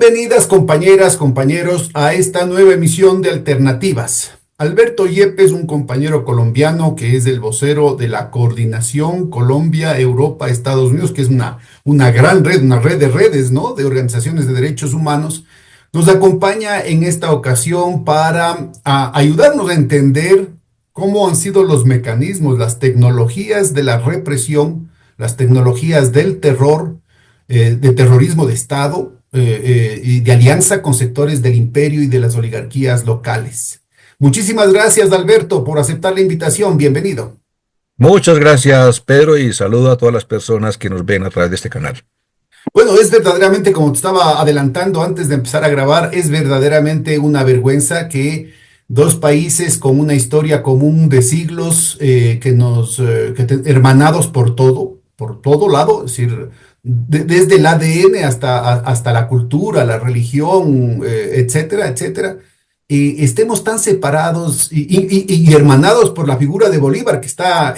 Bienvenidas compañeras, compañeros a esta nueva emisión de Alternativas. Alberto Yepes, un compañero colombiano que es el vocero de la Coordinación Colombia, Europa, Estados Unidos, que es una gran red, una red de redes, ¿no? De organizaciones de derechos humanos, nos acompaña en esta ocasión para ayudarnos a entender cómo han sido los mecanismos, las tecnologías de la represión, las tecnologías del terror, de terrorismo de Estado y de alianza con sectores del imperio y de las oligarquías locales. Muchísimas gracias, Alberto, por aceptar la invitación. Bienvenido. Muchas gracias, Pedro, y saludo a todas las personas que nos ven a través de este canal. Bueno, es verdaderamente, como te estaba adelantando antes de empezar a grabar, es verdaderamente una vergüenza que dos países con una historia común de siglos, hermanados por todo lado, es decir, desde el ADN hasta la cultura, la religión, etcétera, etcétera, estemos tan separados y hermanados por la figura de Bolívar que está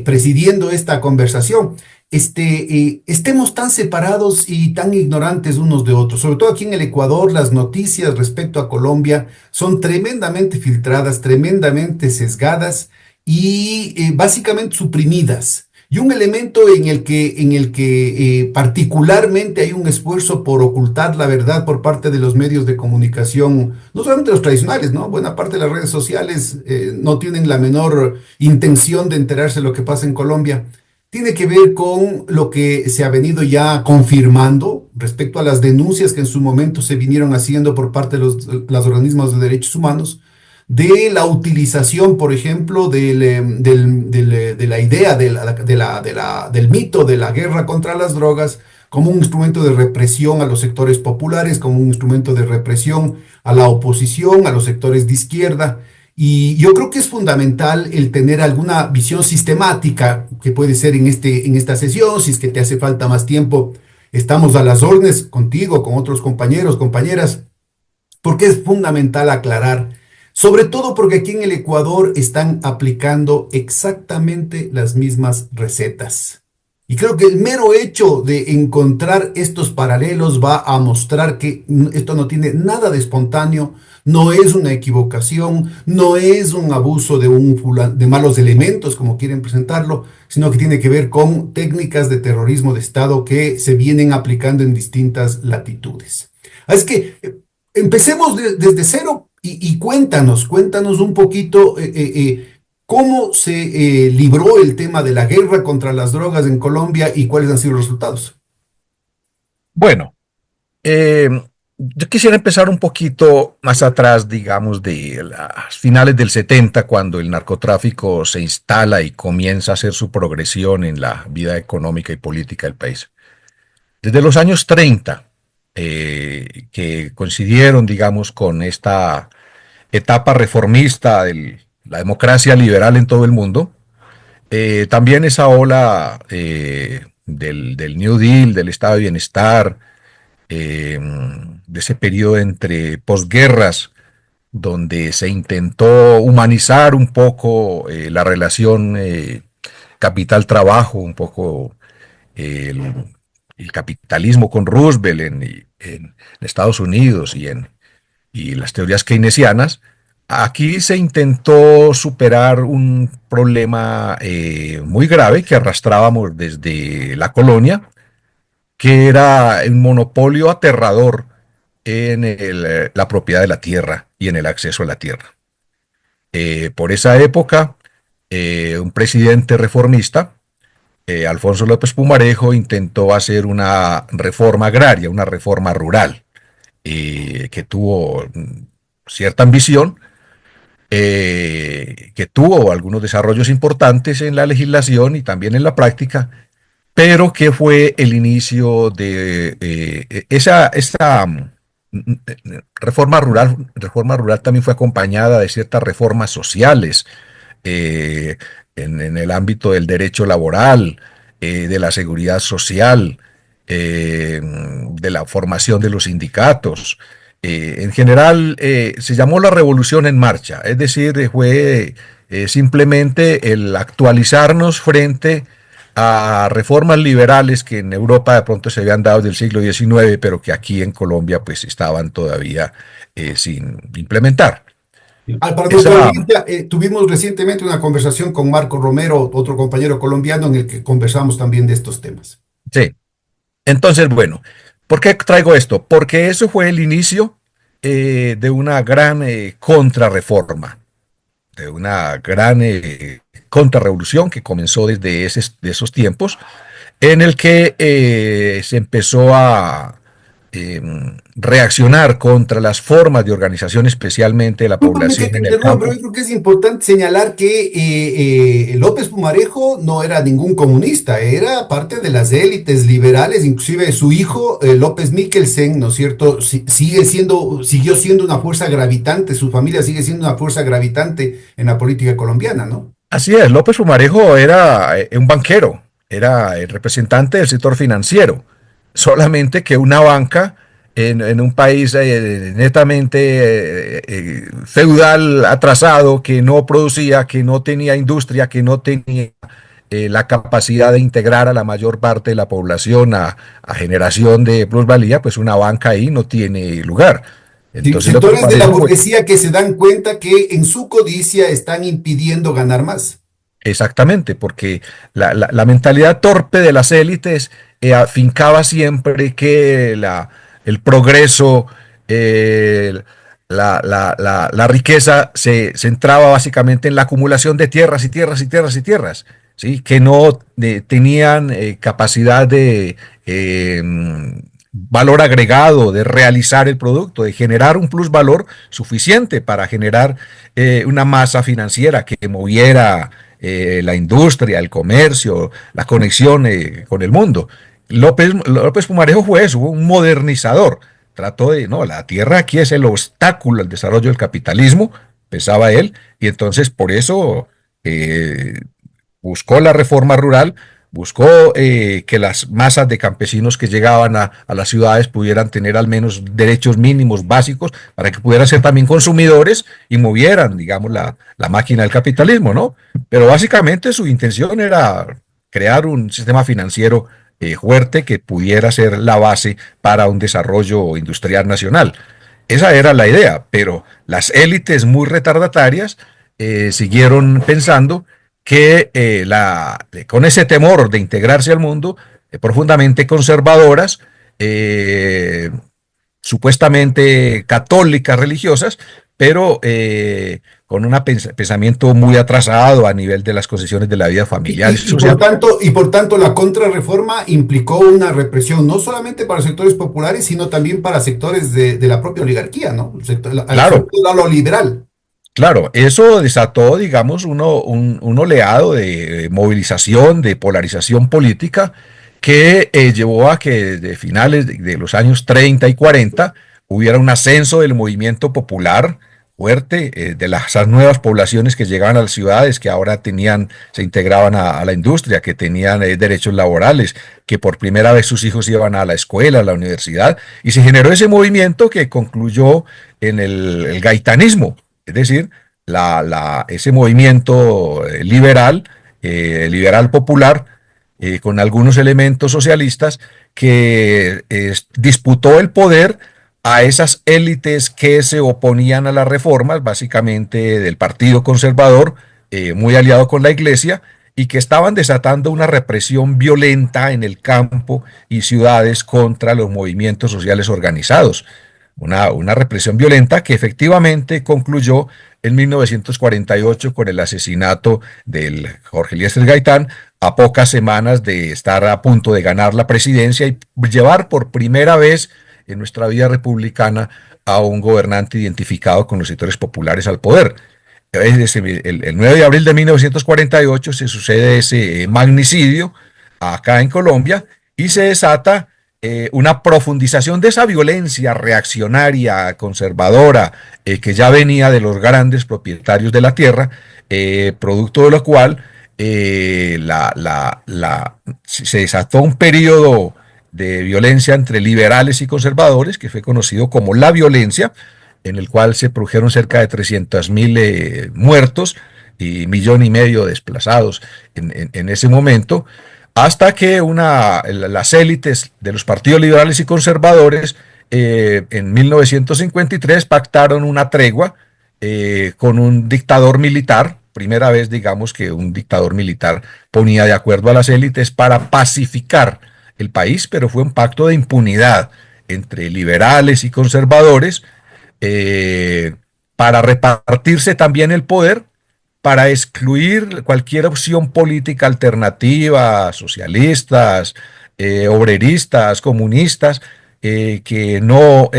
presidiendo esta conversación. Estemos tan separados y tan ignorantes unos de otros. Sobre todo aquí en el Ecuador, las noticias respecto a Colombia son tremendamente filtradas, tremendamente sesgadas y básicamente suprimidas. Y un elemento en el que particularmente hay un esfuerzo por ocultar la verdad por parte de los medios de comunicación, no solamente los tradicionales, ¿no? Buena parte de las redes sociales no tienen la menor intención de enterarse de lo que pasa en Colombia. Tiene que ver con lo que se ha venido ya confirmando respecto a las denuncias que en su momento se vinieron haciendo por parte de los organismos de derechos humanos, de la utilización, por ejemplo, de la idea del mito de la guerra contra las drogas como un instrumento de represión a los sectores populares, como un instrumento de represión a la oposición, a los sectores de izquierda. Y yo creo que es fundamental el tener alguna visión sistemática, que puede ser en esta sesión. Si es que te hace falta más tiempo, estamos a las órdenes contigo, con otros compañeros, compañeras, porque es fundamental aclarar, sobre todo porque aquí en el Ecuador están aplicando exactamente las mismas recetas. Y creo que el mero hecho de encontrar estos paralelos va a mostrar que esto no tiene nada de espontáneo, no es una equivocación, no es un abuso de malos elementos, como quieren presentarlo, sino que tiene que ver con técnicas de terrorismo de Estado que se vienen aplicando en distintas latitudes. Así que empecemos desde cero y cuéntanos un poquito cómo se libró el tema de la guerra contra las drogas en Colombia y cuáles han sido los resultados. Bueno, yo quisiera empezar un poquito más atrás, digamos, de las finales del 70, cuando el narcotráfico se instala y comienza a hacer su progresión en la vida económica y política del país. Desde los años 30, que coincidieron, digamos, con esta etapa reformista de la democracia liberal en todo el mundo, también esa ola del New Deal, del estado de bienestar, de ese periodo entre posguerras, donde se intentó humanizar un poco la relación capital-trabajo, un poco el, el capitalismo con Roosevelt en Estados Unidos y las teorías keynesianas. Aquí se intentó superar un problema muy grave que arrastrábamos desde la colonia, que era el monopolio aterrador en la propiedad de la tierra y en el acceso a la tierra. Por esa época, un presidente reformista, Alfonso López Pumarejo, intentó hacer una reforma agraria, una reforma rural, que tuvo cierta ambición, que tuvo algunos desarrollos importantes en la legislación y también en la práctica, pero que fue el inicio de esa reforma rural también fue acompañada de ciertas reformas sociales eh, en el ámbito del derecho laboral, de la seguridad social, de la formación de los sindicatos. En general, se llamó la revolución en marcha, es decir, fue simplemente el actualizarnos frente a reformas liberales que en Europa de pronto se habían dado del siglo XIX, pero que aquí en Colombia pues estaban todavía sin implementar. Para nuestra Esa, audiencia, tuvimos recientemente una conversación con Marco Romero, otro compañero colombiano, en el que conversamos también de estos temas. sí. Entonces, bueno, ¿por qué traigo esto? Porque eso fue el inicio de una gran contrarreforma, de una gran contrarrevolución que comenzó desde de esos tiempos, en el que se empezó a eh, reaccionar contra las formas de organización, especialmente de la Discúlpame que población te en el interrumpa, pero yo campo. creo que es importante señalar que López Pumarejo no era ningún comunista, era parte de las élites liberales, inclusive su hijo López Mikkelsen, ¿no es cierto? Siguió siendo una fuerza gravitante, su familia sigue siendo una fuerza gravitante en la política colombiana, ¿no? Así es, López Pumarejo era un banquero, era el representante del sector financiero, solamente que una banca en un país netamente feudal, atrasado, que no producía, que no tenía industria, que no tenía la capacidad de integrar a la mayor parte de la población a generación de plusvalía, pues una banca ahí no tiene lugar. Sí, Entonces López sectores de la Pumarejo fue burguesía que se dan cuenta que en su codicia están impidiendo ganar más. exactamente, porque la mentalidad torpe de las élites afincaba siempre que el progreso, eh, la riqueza se centraba básicamente en la acumulación de tierras y tierras y tierras y tierras, ¿sí? Que no tenían capacidad de valor agregado, de realizar el producto, de generar un plusvalor suficiente para generar una masa financiera que moviera la industria, el comercio, la conexión con el mundo. López Pumarejo fue eso, un modernizador. Trató de, no, la tierra aquí es el obstáculo al desarrollo del capitalismo, pensaba él, y entonces por eso eh, buscó la reforma rural, buscó que las masas de campesinos que llegaban a las ciudades pudieran tener al menos derechos mínimos básicos para que pudieran ser también consumidores y movieran, digamos, la máquina del capitalismo, ¿no? Pero básicamente su intención era crear un sistema financiero fuerte que pudiera ser la base para un desarrollo industrial nacional. Esa era la idea, pero las élites muy retardatarias siguieron pensando que con ese temor de integrarse al mundo, profundamente conservadoras, eh, supuestamente católicas religiosas, pero con un pensamiento muy atrasado a nivel de las concesiones de la vida familiar y social. Y por tanto, la contrarreforma implicó una represión no solamente para sectores populares, sino también para sectores de la propia oligarquía, ¿no? Sobre Claro, todo a lo liberal. claro, eso desató, digamos, un oleado de movilización, de polarización política que llevó a que desde finales de los años 30 y 40 hubiera un ascenso del movimiento popular fuerte, de las nuevas poblaciones que llegaban a las ciudades, que ahora tenían, se integraban a la industria, que tenían derechos laborales, que por primera vez sus hijos iban a la escuela, a la universidad, y se generó ese movimiento que concluyó en el gaitanismo, es decir, ese movimiento liberal, liberal popular, con algunos elementos socialistas, que disputó el poder a esas élites que se oponían a las reformas, básicamente del Partido Conservador, muy aliado con la Iglesia, y que estaban desatando una represión violenta en el campo y ciudades contra los movimientos sociales organizados. Una represión violenta que efectivamente concluyó en 1948 con el asesinato del Jorge Eliezer Gaitán, a pocas semanas de estar a punto de ganar la presidencia y llevar por primera vez en nuestra vida republicana a un gobernante identificado con los sectores populares al poder. El 9 de abril de 1948 se sucede ese magnicidio acá en Colombia y se desata una profundización de esa violencia reaccionaria, conservadora, que ya venía de los grandes propietarios de la tierra, producto de lo cual se desató un periodo de violencia entre liberales y conservadores, que fue conocido como la violencia, en el cual se produjeron cerca de 300.000 muertos y 1,5 millones desplazados en ese momento, hasta que las élites de los partidos liberales y conservadores en 1953 pactaron una tregua con un dictador militar, primera vez, digamos, que un dictador militar ponía de acuerdo a las élites para pacificar el país, pero fue un pacto de impunidad entre liberales y conservadores eh, para repartirse también el poder, para excluir cualquier opción política alternativa, socialistas, obreristas, comunistas, que no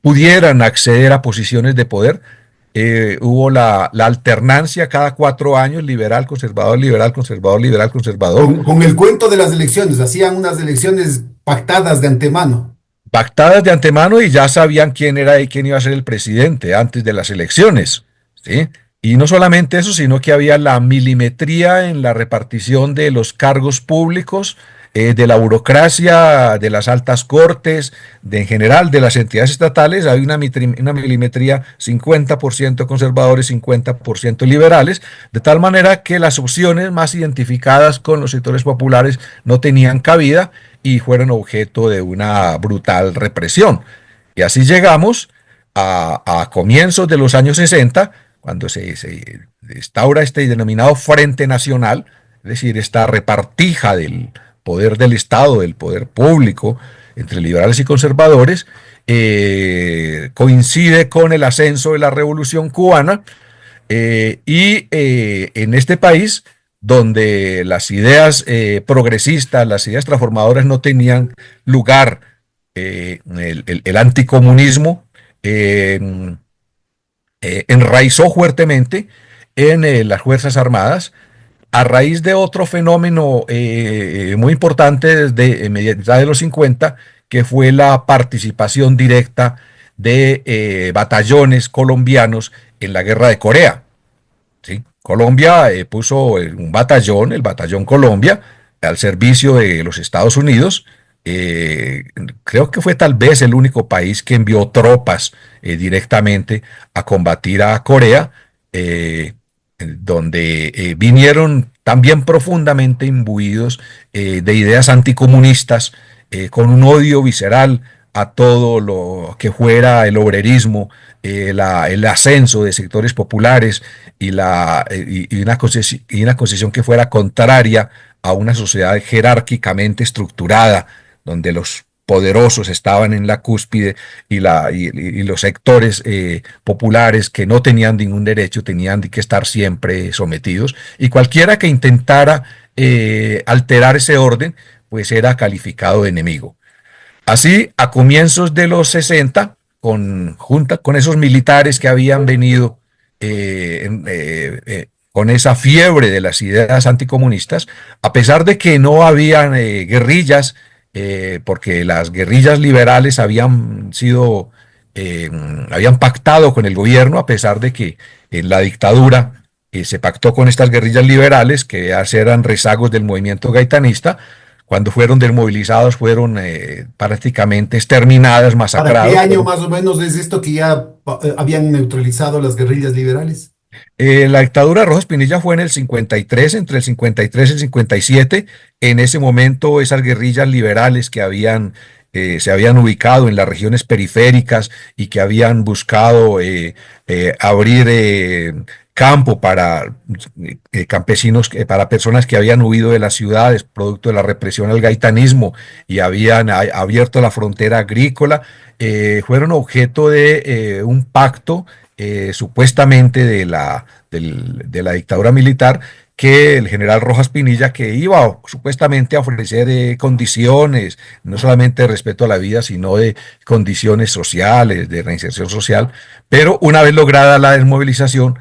pudieran acceder a posiciones de poder. Hubo la alternancia cada 4 años, liberal, conservador, liberal, conservador, liberal, conservador, Con el cuento de las elecciones, hacían unas elecciones pactadas de antemano. pactadas de antemano y ya sabían quién era y quién iba a ser el presidente antes de las elecciones, ¿sí? Y no solamente eso, sino que había la milimetría en la repartición de los cargos públicos, de la burocracia, de las altas cortes, en general de las entidades estatales. Hay una milimetría 50% conservadores, 50% liberales, de tal manera que las opciones más identificadas con los sectores populares no tenían cabida y fueron objeto de una brutal represión. Y así llegamos a comienzos de los años 60, cuando se instaura este denominado Frente Nacional, es decir, esta repartija del poder del Estado, del poder público, entre liberales y conservadores, coincide con el ascenso de la Revolución Cubana, en este país, donde las ideas progresistas, las ideas transformadoras no tenían lugar, el anticomunismo enraizó fuertemente en las Fuerzas Armadas, a raíz de otro fenómeno muy importante desde mediados de los 50, que fue la participación directa de batallones colombianos en la guerra de Corea. ¿Sí? Colombia puso un batallón, el Batallón Colombia, al servicio de los Estados Unidos. Eh, Creo que fue tal vez el único país que envió tropas directamente a combatir a Corea, eh, donde vinieron también profundamente imbuidos de ideas anticomunistas, con un odio visceral a todo lo que fuera el obrerismo, el ascenso de sectores populares y una concesión que fuera contraria a una sociedad jerárquicamente estructurada, donde los poderosos estaban en la cúspide y los sectores populares que no tenían ningún derecho tenían que estar siempre sometidos, y cualquiera que intentara alterar ese orden pues era calificado de enemigo. Así, a comienzos de los 60, junta con esos militares que habían venido con esa fiebre de las ideas anticomunistas, a pesar de que no habían guerrillas, porque las guerrillas liberales habían pactado con el gobierno, a pesar de que en la dictadura se pactó con estas guerrillas liberales, que eran rezagos del movimiento gaitanista. Cuando fueron desmovilizados, fueron prácticamente exterminadas, ¿Para qué masacrados. año más o menos es esto que ya habían neutralizado las guerrillas liberales? La dictadura de Rojas Pinilla fue en el 53, entre el 53 y el 57. En ese momento, esas guerrillas liberales que se habían ubicado en las regiones periféricas y que habían buscado abrir campo para campesinos, para personas que habían huido de las ciudades producto de la represión al gaitanismo y habían abierto la frontera agrícola, fueron objeto de un pacto supuestamente de la dictadura militar, que el general Rojas Pinilla, que iba supuestamente a ofrecer condiciones, no solamente de respeto a la vida, sino de condiciones sociales, de reinserción social, pero una vez lograda la desmovilización,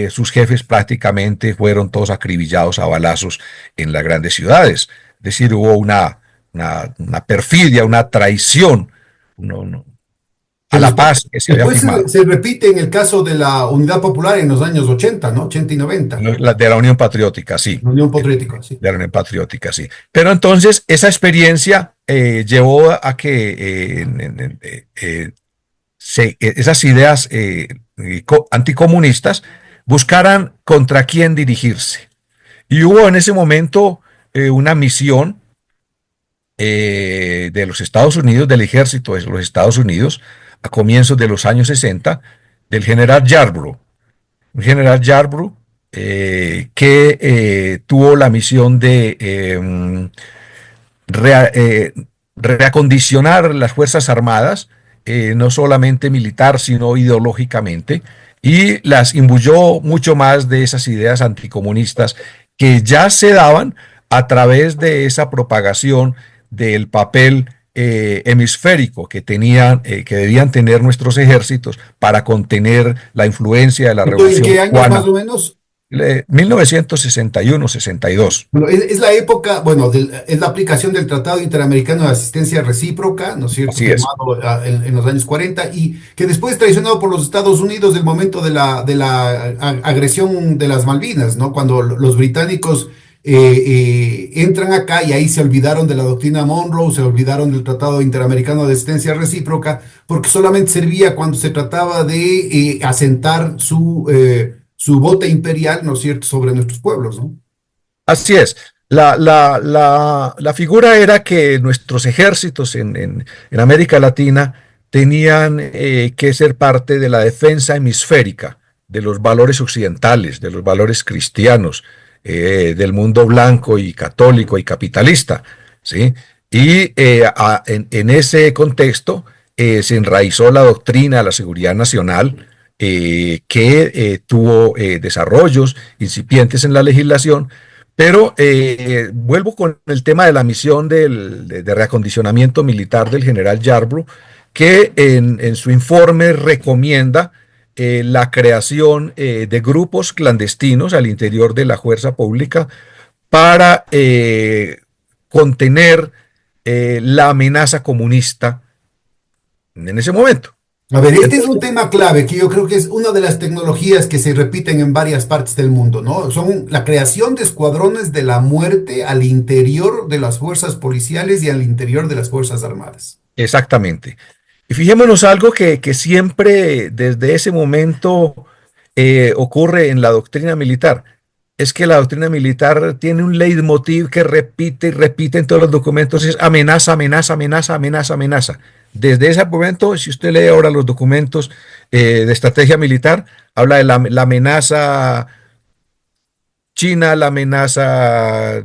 sus jefes prácticamente fueron todos acribillados a balazos en las grandes ciudades. Es decir, hubo una perfidia, una traición, no, Que a la después, paz que se había después firmado. se repite en el caso de la Unidad Popular en los años 80, ¿no? 80 y 90. De la Unión Patriótica, sí. La Unión Patriótica, sí. De la Unión Patriótica, sí. Pero entonces esa experiencia llevó a que esas ideas anticomunistas buscaran contra quién dirigirse. Y hubo en ese momento una misión de los Estados Unidos, del ejército de los Estados Unidos, a comienzos de los años 60, del general Yarborough. Un general Yarborough que tuvo la misión de rea- eh, reacondicionar las Fuerzas Armadas, no solamente militar, sino ideológicamente, y las imbuyó mucho más de esas ideas anticomunistas que ya se daban a través de esa propagación del papel hemisférico que debían tener nuestros ejércitos para contener la influencia de la ¿Esto en revolución qué años más cubana. o menos? 1961-62. Bueno, es la época, bueno, es la aplicación del Tratado Interamericano de Asistencia Recíproca, ¿no es cierto?, Así es. firmado en los años 40 y que después traicionado por los Estados Unidos del momento de la agresión de las Malvinas, ¿no? Cuando los británicos entran acá y ahí se olvidaron de la doctrina Monroe, se olvidaron del Tratado Interamericano de Asistencia Recíproca, porque solamente servía cuando se trataba de asentar su bote imperial, ¿no es cierto?, sobre nuestros pueblos, ¿no? Así es. La figura era que nuestros ejércitos en América Latina tenían que ser parte de la defensa hemisférica de los valores occidentales, de los valores cristianos, del mundo blanco y católico y capitalista, ¿sí? Y en ese contexto se enraizó la doctrina de la seguridad nacional, que tuvo desarrollos incipientes en la legislación, pero vuelvo con el tema de la misión de reacondicionamiento militar del general Yarborough, que en su informe recomienda la creación de grupos clandestinos al interior de la fuerza pública para contener la amenaza comunista en ese momento. A ver, este es un Entonces, tema clave que yo creo que es una de las tecnologías que se repiten en varias partes del mundo, ¿no? Son la creación de escuadrones de la muerte al interior de las fuerzas policiales y al interior de las fuerzas armadas. exactamente. Y fijémonos algo que siempre desde ese momento ocurre en la doctrina militar. Es que la doctrina militar tiene un leitmotiv que repite y repite en todos los documentos, es amenaza, amenaza, amenaza, amenaza, amenaza. Desde ese momento, si usted lee ahora los documentos de estrategia militar, habla de la amenaza China, la amenaza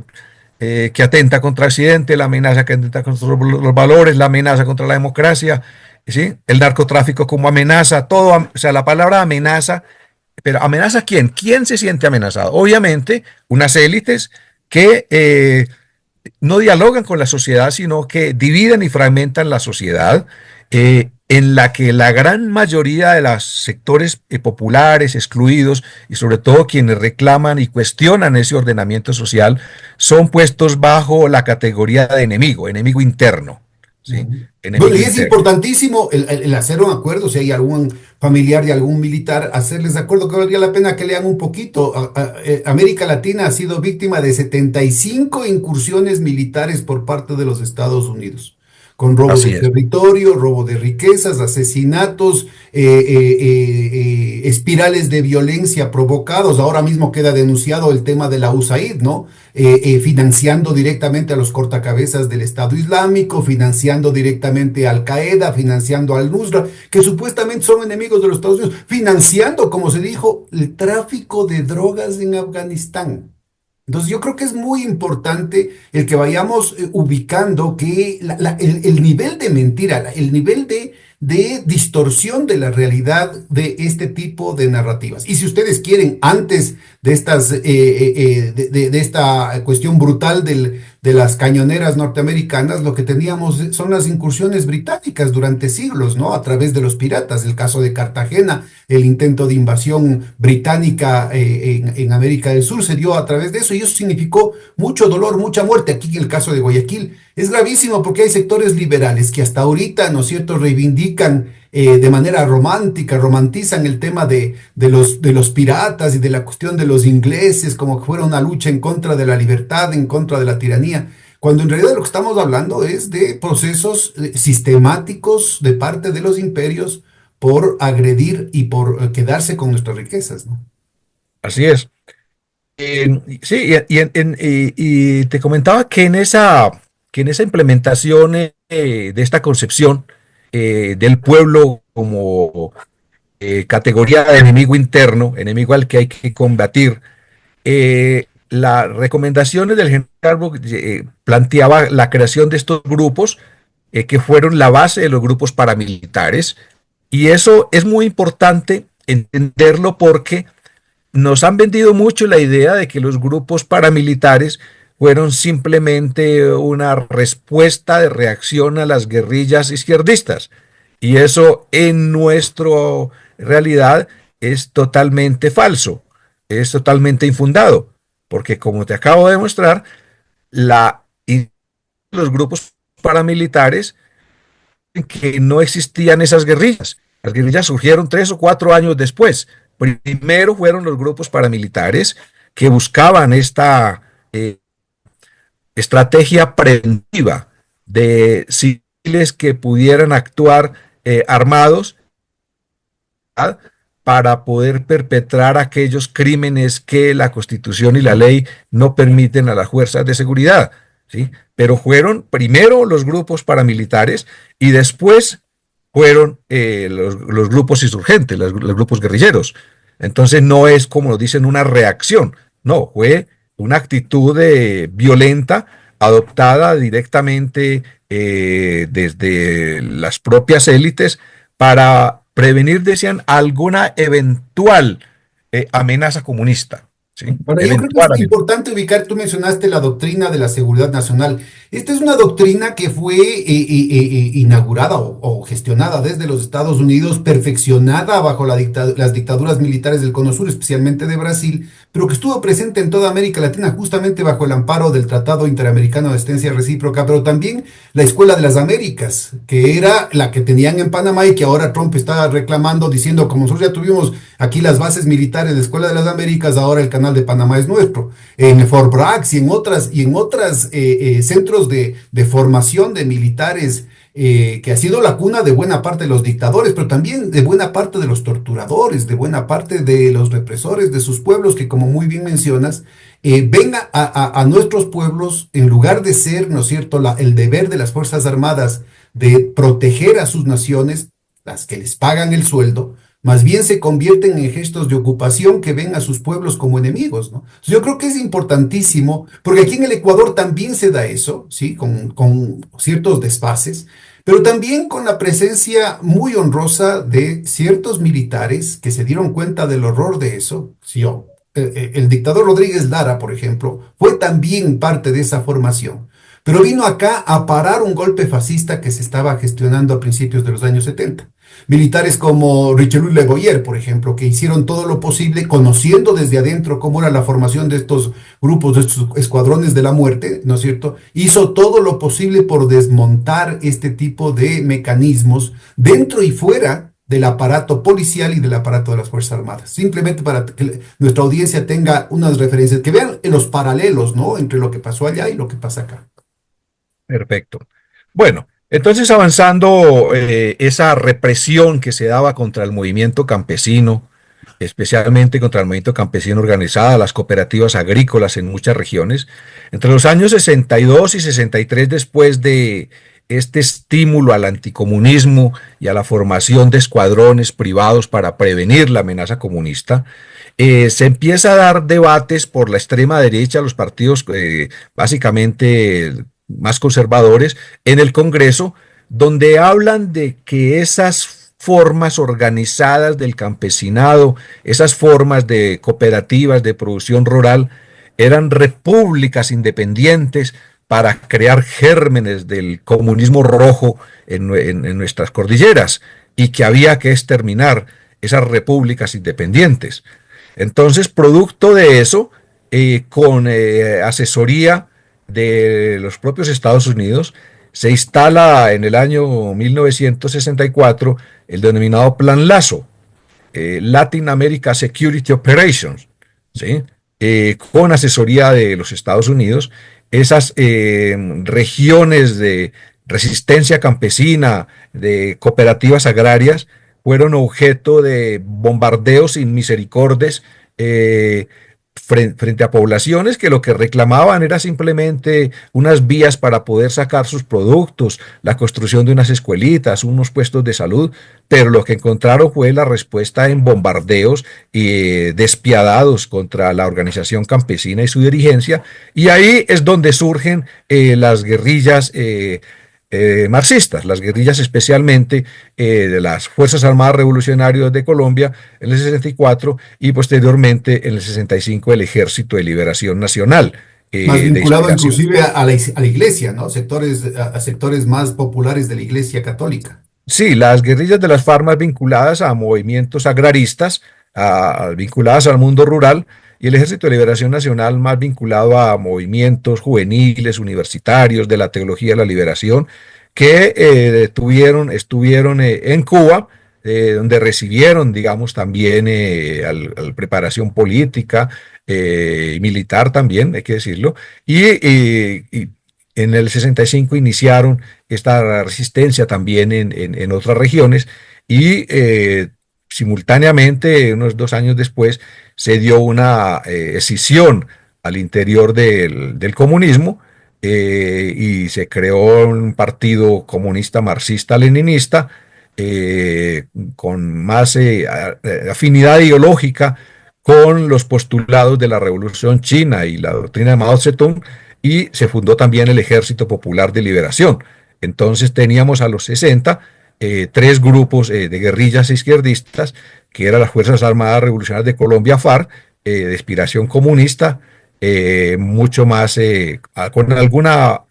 que atenta contra Occidente, la amenaza que atenta contra los valores, la amenaza contra la democracia, ¿sí? El narcotráfico como amenaza, todo, o sea, la palabra amenaza, pero ¿amenaza a quién? ¿Quién se siente amenazado? Obviamente, unas élites que no dialogan con la sociedad, sino que dividen y fragmentan la sociedad, en la que la gran mayoría de los sectores populares, excluidos, y sobre todo quienes reclaman y cuestionan ese ordenamiento social, son puestos bajo la categoría de enemigo, enemigo interno, ¿sí? Ujú. Bueno, Enemigo y es interno. importantísimo el hacer un acuerdo, si hay algún familiar de algún militar, hacerles de acuerdo que valdría la pena que lean un poquito. América Latina ha sido víctima de 75 incursiones militares por parte de los Estados Unidos, con robo de Así es. territorio, robo de riquezas, asesinatos, espirales de violencia provocados. Ahora mismo queda denunciado el tema de la USAID, ¿no? Financiando directamente a los cortacabezas del Estado Islámico, financiando directamente a Al Qaeda, financiando al Nusra, que supuestamente son enemigos de los Estados Unidos, financiando, como se dijo, el tráfico de drogas en Afganistán. Entonces yo creo que es muy importante el que vayamos ubicando que el nivel de mentira, el nivel de distorsión de la realidad de este tipo de narrativas. Y si ustedes quieren, antes de de esta cuestión brutal de las cañoneras norteamericanas, lo que teníamos son las incursiones británicas durante siglos, ¿no? A través de los piratas, el caso de Cartagena, el intento de invasión británica en América del Sur se dio a través de eso y eso significó mucho dolor, mucha muerte. Aquí en el caso de Guayaquil es gravísimo porque hay sectores liberales que hasta ahorita, ¿no es cierto?, reivindican de manera romántica, romantizan el tema de los piratas y de la cuestión de los ingleses como que fuera una lucha en contra de la libertad, en contra de la tiranía, cuando en realidad lo que estamos hablando es de procesos sistemáticos de parte de los imperios por agredir y por quedarse con nuestras riquezas, ¿no? Así es. Sí, y te comentaba que en esa implementación de esta concepción del pueblo como categoría de enemigo interno, enemigo al que hay que combatir, las recomendaciones del general Garbo planteaba la creación de estos grupos que fueron la base de los grupos paramilitares, y eso es muy importante entenderlo porque nos han vendido mucho la idea de que los grupos paramilitares fueron simplemente una respuesta de reacción a las guerrillas izquierdistas. Y eso en nuestra realidad es totalmente falso, es totalmente infundado, porque como te acabo de demostrar, la, los grupos paramilitares que no existían esas guerrillas. Las guerrillas surgieron 3 o 4 años después. Primero fueron los grupos paramilitares que buscaban esta estrategia preventiva de civiles que pudieran actuar armados, ¿verdad?, para poder perpetrar aquellos crímenes que la Constitución y la ley no permiten a las fuerzas de seguridad, ¿sí? Pero fueron primero los grupos paramilitares y después fueron los grupos insurgentes, los grupos guerrilleros. Entonces no es, como dicen, una reacción, no, fue una actitud violenta adoptada directamente desde las propias élites para prevenir, decían, alguna eventual amenaza comunista, ¿sí? Ahora, yo creo que es Eventual amenaza. importante ubicar, tú mencionaste la doctrina de la seguridad nacional. Esta es una doctrina que fue inaugurada o gestionada desde los Estados Unidos, perfeccionada bajo las dictaduras militares del Cono Sur, especialmente de Brasil, pero que estuvo presente en toda América Latina justamente bajo el amparo del Tratado Interamericano de Asistencia Recíproca, pero también la Escuela de las Américas, que era la que tenían en Panamá y que ahora Trump está reclamando, diciendo, como nosotros ya tuvimos aquí las bases militares de la Escuela de las Américas, ahora el canal de Panamá es nuestro. En Fort Bragg y en otras centros de formación de militares, que ha sido la cuna de buena parte de los dictadores, pero también de buena parte de los torturadores, de buena parte de los represores de sus pueblos, que como muy bien mencionas, ven a nuestros pueblos, en lugar de ser, ¿no es cierto?, el deber de las Fuerzas Armadas de proteger a sus naciones, las que les pagan el sueldo, más bien se convierten en gestos de ocupación que ven a sus pueblos como enemigos, ¿no? Entonces, yo creo que es importantísimo, porque aquí en el Ecuador también se da eso, ¿sí? Con ciertos desfases, pero también con la presencia muy honrosa de ciertos militares que se dieron cuenta del horror de eso. Sí, el dictador Rodríguez Lara, por ejemplo, fue también parte de esa formación, pero vino acá a parar un golpe fascista que se estaba gestionando a principios de los años 70. Militares como Richelieu Le Boyer, por ejemplo, que hicieron todo lo posible, conociendo desde adentro cómo era la formación de estos grupos, de estos escuadrones de la muerte, ¿no es cierto? Hizo todo lo posible por desmontar este tipo de mecanismos dentro y fuera del aparato policial y del aparato de las Fuerzas Armadas. Simplemente para que nuestra audiencia tenga unas referencias, que vean los paralelos, ¿no?, entre lo que pasó allá y lo que pasa acá. Perfecto. Bueno, entonces avanzando, esa represión que se daba contra el movimiento campesino, especialmente contra el movimiento campesino organizado, las cooperativas agrícolas en muchas regiones, entre los años 62 y 63, después de este estímulo al anticomunismo y a la formación de escuadrones privados para prevenir la amenaza comunista, se empieza a dar debates por la extrema derecha, los partidos básicamente más conservadores en el Congreso, donde hablan de que esas formas organizadas del campesinado, esas formas de cooperativas de producción rural, eran repúblicas independientes para crear gérmenes del comunismo rojo en nuestras cordilleras, y que había que exterminar esas repúblicas independientes. Entonces, producto de eso, con asesoría de los propios Estados Unidos, se instala en el año 1964 el denominado Plan Lazo, Latin America Security Operations, ¿sí? Con asesoría de los Estados Unidos, esas regiones de resistencia campesina, de cooperativas agrarias, fueron objeto de bombardeos sin misericordias, frente a poblaciones que lo que reclamaban era simplemente unas vías para poder sacar sus productos, la construcción de unas escuelitas, unos puestos de salud, pero lo que encontraron fue la respuesta en bombardeos despiadados contra la organización campesina y su dirigencia, y ahí es donde surgen las guerrillas marxistas, las guerrillas especialmente de las Fuerzas Armadas Revolucionarias de Colombia en el 64 y posteriormente en el 65 el Ejército de Liberación Nacional Más de vinculado inspiración. inclusive a la iglesia, ¿no? Sectores, a sectores más populares de la iglesia católica. Sí, las guerrillas de las FARC vinculadas a movimientos agraristas, vinculadas al mundo rural, y el Ejército de Liberación Nacional más vinculado a movimientos juveniles, universitarios, de la teología de la liberación, que estuvieron en Cuba, donde recibieron, digamos, también preparación política y militar también, hay que decirlo, y en el 65 iniciaron esta resistencia también en otras regiones y simultáneamente, unos 2 años después, se dio una escisión al interior del comunismo y se creó un partido comunista marxista-leninista con más afinidad ideológica con los postulados de la Revolución China y la doctrina de Mao Zedong, y se fundó también el Ejército Popular de Liberación. Entonces teníamos a los 60 tres grupos de guerrillas izquierdistas, que eran las Fuerzas Armadas Revolucionarias de Colombia, FARC, de inspiración comunista, mucho más, con alguna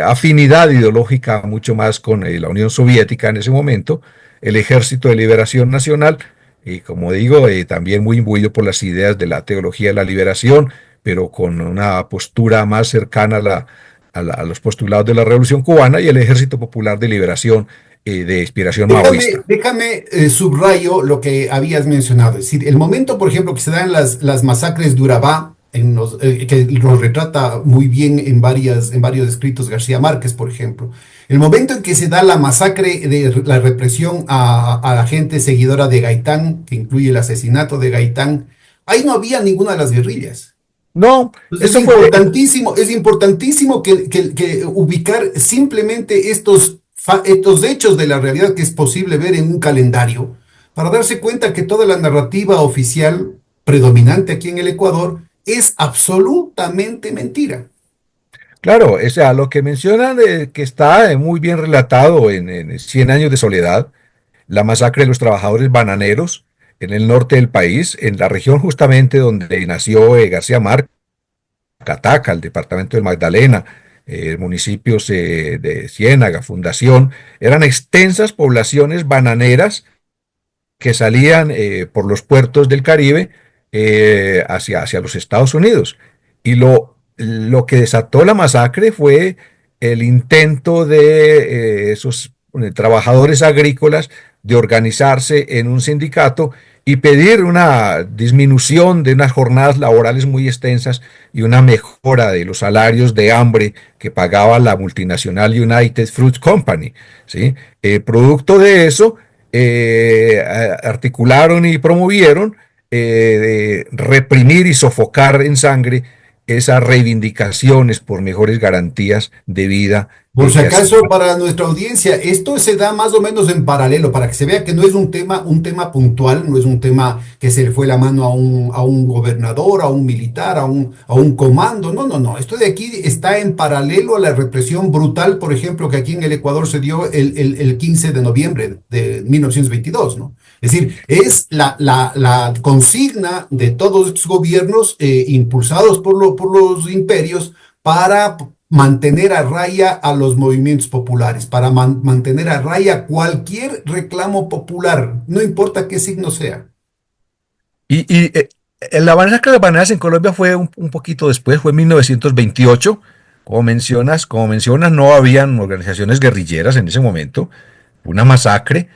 afinidad ideológica, mucho más con la Unión Soviética en ese momento, el Ejército de Liberación Nacional, y como digo, también muy imbuido por las ideas de la teología de la liberación, pero con una postura más cercana a los postulados de la Revolución Cubana, y el Ejército Popular de Liberación de inspiración maoísta. Déjame subrayo lo que habías mencionado. Es decir, el momento, por ejemplo, que se dan las masacres de Urabá, que lo retrata muy bien en varios escritos García Márquez, por ejemplo. El momento en que se da la masacre de la represión a la gente seguidora de Gaitán, que incluye el asesinato de Gaitán, ahí no había ninguna de las guerrillas. No, Entonces eso fue, es importantísimo que ubicar simplemente estos hechos de la realidad que es posible ver en un calendario para darse cuenta que toda la narrativa oficial predominante aquí en el Ecuador es absolutamente mentira. claro, o sea, lo que mencionan que está muy bien relatado en Cien años de soledad, la masacre de los trabajadores bananeros en el norte del país, en la región justamente donde nació García Márquez, Cataca, el departamento del Magdalena, municipios de Ciénaga, Fundación, eran extensas poblaciones bananeras que salían por los puertos del Caribe hacia los Estados Unidos. Y lo que desató la masacre fue el intento de esos trabajadores agrícolas de organizarse en un sindicato y pedir una disminución de unas jornadas laborales muy extensas y una mejora de los salarios de hambre que pagaba la multinacional United Fruit Company, ¿sí? Producto de eso, articularon y promovieron reprimir y sofocar en sangre esas reivindicaciones por mejores garantías de vida Por si que hacían. acaso, para nuestra audiencia, esto se da más o menos en paralelo, para que se vea que no es un tema puntual, no es un tema que se le fue la mano a un gobernador, a un militar, a un comando. No, no, no. Esto de aquí está en paralelo a la represión brutal, por ejemplo, que aquí en el Ecuador se dio el 15 de noviembre de 1922, ¿no? Es decir, es la consigna de todos estos gobiernos impulsados por los imperios para mantener a raya a los movimientos populares, para mantener a raya cualquier reclamo popular, no importa qué signo sea. La masacre de las bananas en Colombia fue un poquito después, fue en 1928. Como mencionas, no habían organizaciones guerrilleras en ese momento. Una masacre,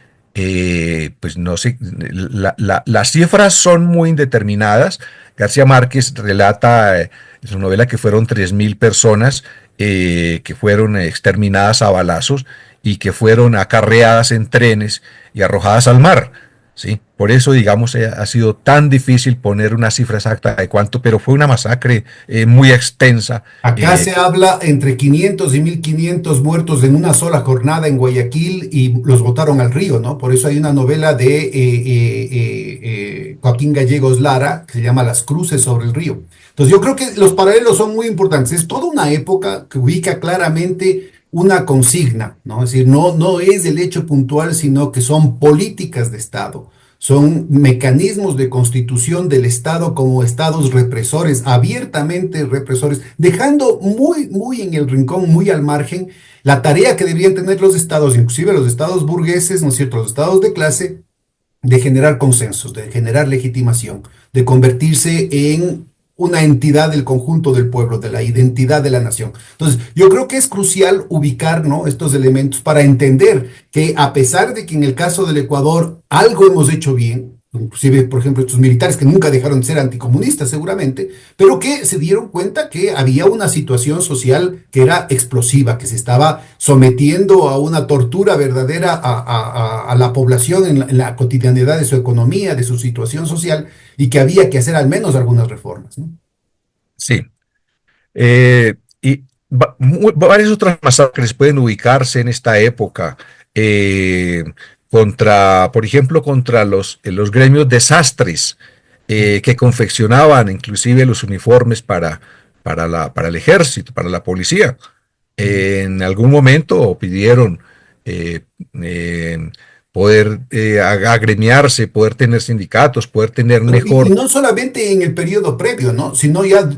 pues no sé, las cifras son muy indeterminadas. García Márquez relata en su novela que fueron 3.000 personas que fueron exterminadas a balazos y que fueron acarreadas en trenes y arrojadas al mar. ¿sí? Por eso, digamos, ha sido tan difícil poner una cifra exacta de cuánto, pero fue una masacre muy extensa. Acá eh, se habla entre 500 y 1500 muertos en una sola jornada en Guayaquil y los botaron al río, ¿no? Por eso hay una novela de Joaquín Gallegos Lara que se llama Las cruces sobre el río. Entonces yo creo que los paralelos son muy importantes. Es toda una época que ubica claramente una consigna, ¿no? Es decir, no es el hecho puntual, sino que son políticas de Estado. Son mecanismos de constitución del Estado como estados represores, abiertamente represores, dejando muy en el rincón, muy al margen, la tarea que deberían tener los estados, inclusive los estados burgueses, ¿no es cierto?, los estados de clase, de generar consensos, de generar legitimación, de convertirse en una entidad del conjunto del pueblo, de la identidad de la nación. Entonces, yo creo que es crucial ubicar, ¿no?, estos elementos para entender que a pesar de que en el caso del Ecuador algo hemos hecho bien, inclusive, por ejemplo, estos militares que nunca dejaron de ser anticomunistas seguramente, pero que se dieron cuenta que había una situación social que era explosiva, que se estaba sometiendo a una tortura verdadera a la población en la cotidianidad de su economía, de su situación social, y que había que hacer al menos algunas reformas, ¿no? sí, y varias otras masacres pueden ubicarse en esta época, eh, contra, por ejemplo, contra los gremios de sastres, que confeccionaban inclusive los uniformes para el ejército, para la policía. En algún momento pidieron eh, eh, poder agremiarse, poder tener sindicatos, poder tener Bueno, y mejor. no solamente en el periodo previo, ¿no? Sino ya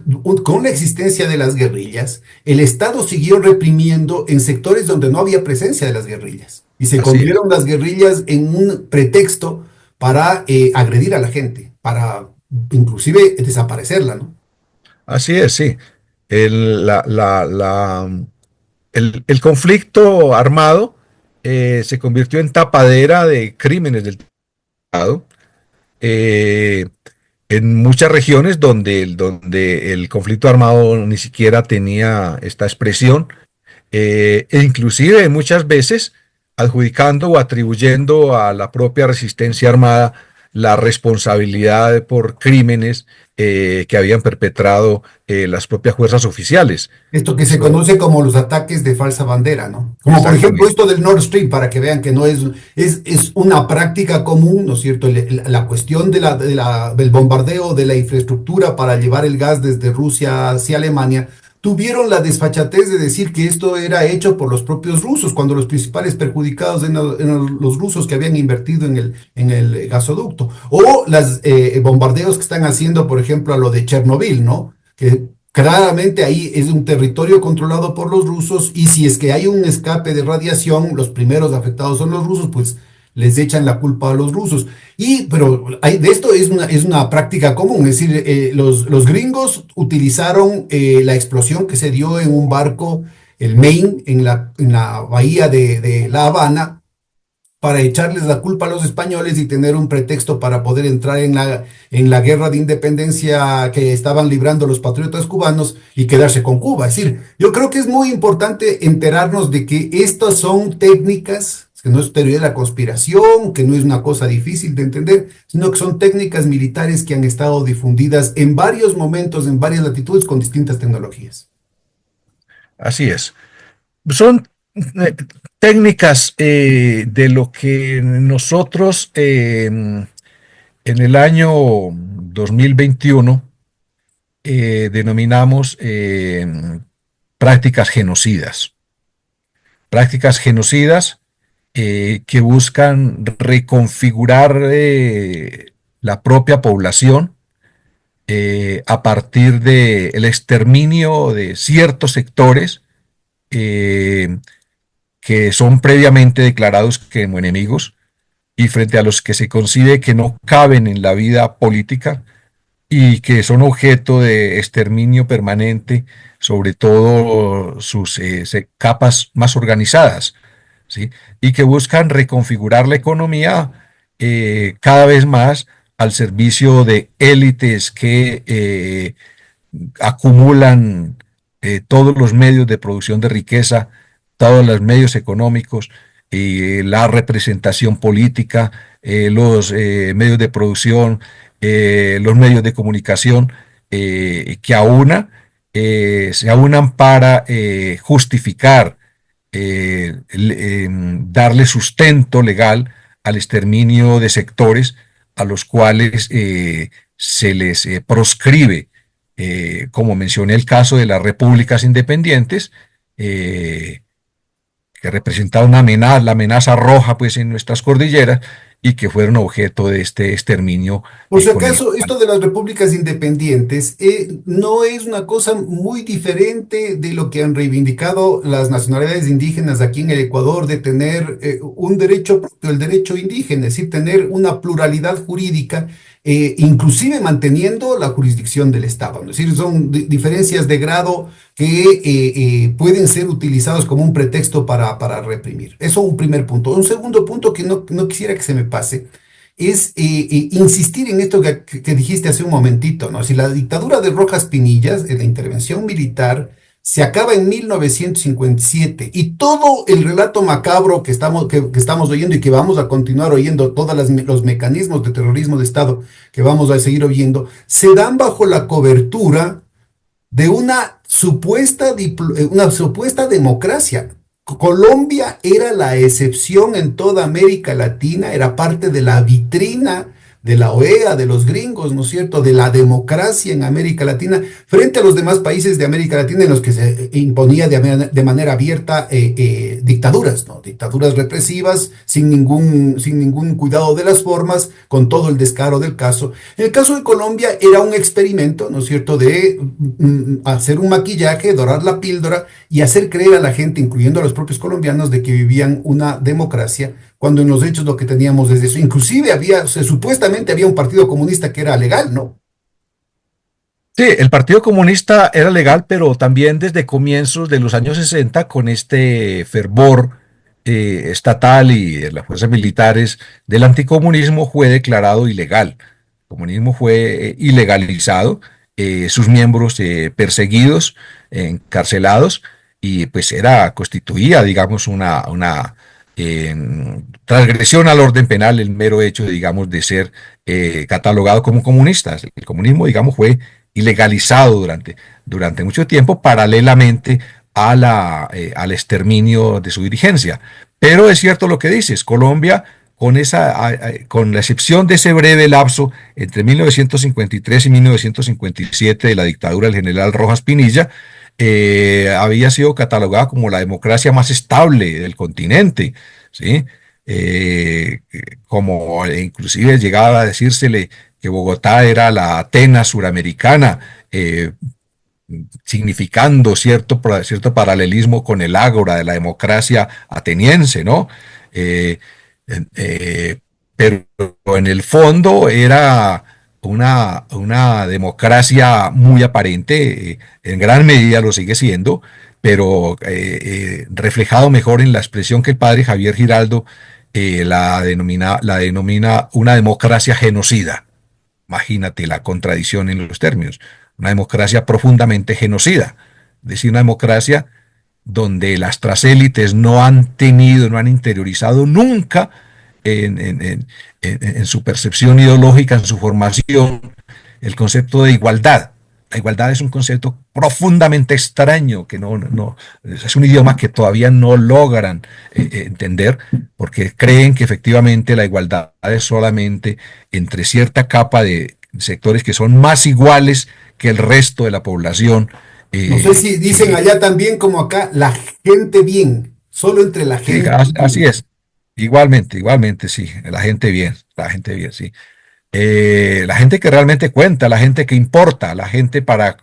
con la existencia de las guerrillas, el Estado siguió reprimiendo en sectores donde no había presencia de las guerrillas. Y se Así es, convirtieron las guerrillas en un pretexto para agredir a la gente, para inclusive desaparecerla, ¿no? así es, sí. El, la- la- el conflicto armado se convirtió en tapadera de crímenes del Estado. eh, en muchas regiones donde el conflicto armado ni siquiera tenía esta expresión, e inclusive muchas veces adjudicando o atribuyendo a la propia resistencia armada la responsabilidad por crímenes que habían perpetrado las propias fuerzas oficiales. Esto que se Eso, conoce como los ataques de falsa bandera, ¿no? Como por ejemplo exactamente. esto del Nord Stream, para que vean que no es una práctica común, ¿no es cierto? La cuestión del bombardeo de la infraestructura para llevar el gas desde Rusia hacia Alemania, tuvieron la desfachatez de decir que esto era hecho por los propios rusos, cuando los principales perjudicados eran los rusos que habían invertido en el gasoducto. O los bombardeos que están haciendo, por ejemplo, a lo de Chernobyl, ¿no? Que claramente ahí es un territorio controlado por los rusos y si es que hay un escape de radiación, los primeros afectados son los rusos, pues les echan la culpa a los rusos. Pero de esto es una práctica común, es decir, los gringos utilizaron la explosión que se dio en un barco, el Maine, en la bahía de La Habana, para echarles la culpa a los españoles y tener un pretexto para poder entrar en la guerra de independencia que estaban librando los patriotas cubanos y quedarse con Cuba. Es decir, yo creo que es muy importante enterarnos de que estas son técnicas, que no es teoría de la conspiración, que no es una cosa difícil de entender, sino que son técnicas militares que han estado difundidas en varios momentos, en varias latitudes, con distintas tecnologías. Así es. Son técnicas de lo que nosotros en el año 2021 denominamos prácticas genocidas. Prácticas genocidas que buscan reconfigurar la propia población a partir del exterminio de ciertos sectores eh, que son previamente declarados como enemigos y frente a los que se concibe que no caben en la vida política y que son objeto de exterminio permanente, sobre todo sus capas más organizadas, ¿sí? Y que buscan reconfigurar la economía cada vez más al servicio de élites que acumulan todos los medios de producción de riqueza, todos los medios económicos, la representación política, los medios de producción, los medios de comunicación, que se aunan para justificar, darle sustento legal al exterminio de sectores a los cuales se les proscribe, como mencioné el caso de las repúblicas independientes, eh, que representaban una amenaza, la amenaza roja pues en nuestras cordilleras, y que fueron objeto de este exterminio Por si con el acaso, cual. esto de las repúblicas independientes no es una cosa muy diferente de lo que han reivindicado las nacionalidades indígenas aquí en el Ecuador, de tener un derecho propio, el derecho indígena, es decir, tener una pluralidad jurídica, inclusive manteniendo la jurisdicción del Estado. Es decir, son diferencias de grado que pueden ser utilizados como un pretexto para reprimir. Eso un primer punto. Un segundo punto que no quisiera que se me pase es insistir en esto que dijiste hace un momentito, ¿no? Si la dictadura de Rojas Pinillas, la intervención militar, se acaba en 1957 y todo el relato macabro que estamos oyendo y que vamos a continuar oyendo, todos los mecanismos de terrorismo de Estado que vamos a seguir oyendo, se dan bajo la cobertura de una supuesta democracia. Colombia era la excepción en toda América Latina, era parte de la vitrina de la OEA, de los gringos, ¿no es cierto?, de la democracia en América Latina, frente a los demás países de América Latina en los que se imponía de manera abierta dictaduras, ¿no? Dictaduras represivas, sin ningún cuidado de las formas, con todo el descaro del caso. En el caso de Colombia era un experimento, ¿no es cierto?, de hacer un maquillaje, dorar la píldora y hacer creer a la gente, incluyendo a los propios colombianos, de que vivían una democracia, cuando en los hechos lo que teníamos es eso. Inclusive supuestamente había un partido comunista que era legal, ¿no? Sí, el Partido Comunista era legal, pero también desde comienzos de los años 60, con este fervor estatal y de las fuerzas militares del anticomunismo, fue declarado ilegal. El comunismo fue ilegalizado, sus miembros perseguidos, encarcelados, y pues constituía, digamos, eh, transgresión al orden penal el mero hecho, digamos, de ser catalogado como comunistas. El comunismo, digamos, fue ilegalizado durante mucho tiempo, paralelamente al exterminio de su dirigencia. Pero es cierto lo que dices, Colombia, con la excepción de ese breve lapso entre 1953 y 1957 de la dictadura del general Rojas Pinilla, había sido catalogada como la democracia más estable del continente, ¿sí? Eh, Como inclusive llegaba a decírsele que Bogotá era la Atenas suramericana, significando cierto paralelismo con el ágora de la democracia ateniense, ¿no? Eh, eh, pero en el fondo era una democracia muy aparente, en gran medida lo sigue siendo, pero reflejado mejor en la expresión que el padre Javier Giraldo la denomina una democracia genocida. Imagínate la contradicción en los términos. Una democracia profundamente genocida, es decir, una democracia donde las trasélites no han interiorizado nunca en, en- en- en su percepción ideológica, en su formación, el concepto de igualdad. La igualdad es un concepto profundamente extraño, que es un idioma que todavía no logran entender, porque creen que efectivamente la igualdad es solamente entre cierta capa de sectores que son más iguales que el resto de la población. No sé si dicen Que allá también como acá, la gente bien, solo entre la Sí, gente así bien. es. Igualmente, sí. La gente bien, sí. La gente que realmente cuenta, la gente que importa, la gente para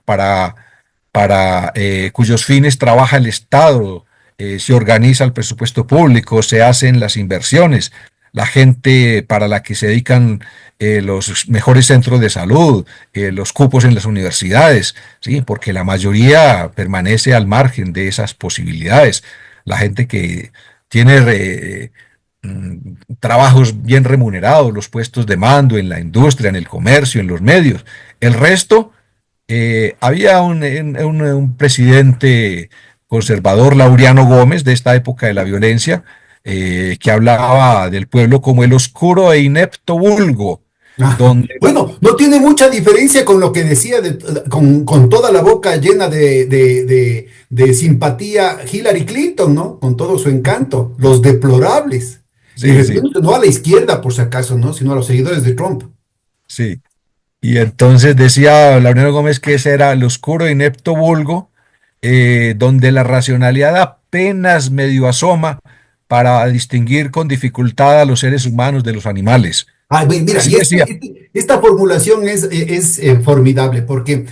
cuyos fines trabaja el Estado, se organiza el presupuesto público, se hacen las inversiones, la gente para la que se dedican los mejores centros de salud, los cupos en las universidades, sí, porque la mayoría permanece al margen de esas posibilidades. La gente que tiene trabajos bien remunerados, los puestos de mando en la industria, en el comercio, en los medios. El resto, había un presidente conservador, Laureano Gómez, de esta época de la violencia, que hablaba del pueblo como el oscuro e inepto vulgo, Ajá. donde Bueno, no tiene mucha diferencia con lo que decía con toda la boca llena de simpatía Hillary Clinton, ¿no? Con todo su encanto, los deplorables. Y sí, sí, refiriéndose no a la izquierda, por si acaso, ¿no? Sino a los seguidores de Trump. sí. Y entonces decía Laureno Gómez que ese era el oscuro e inepto vulgo, donde la racionalidad apenas medio asoma para distinguir con dificultad a los seres humanos de los animales. Ah, mira, Así y decía. esta formulación es formidable porque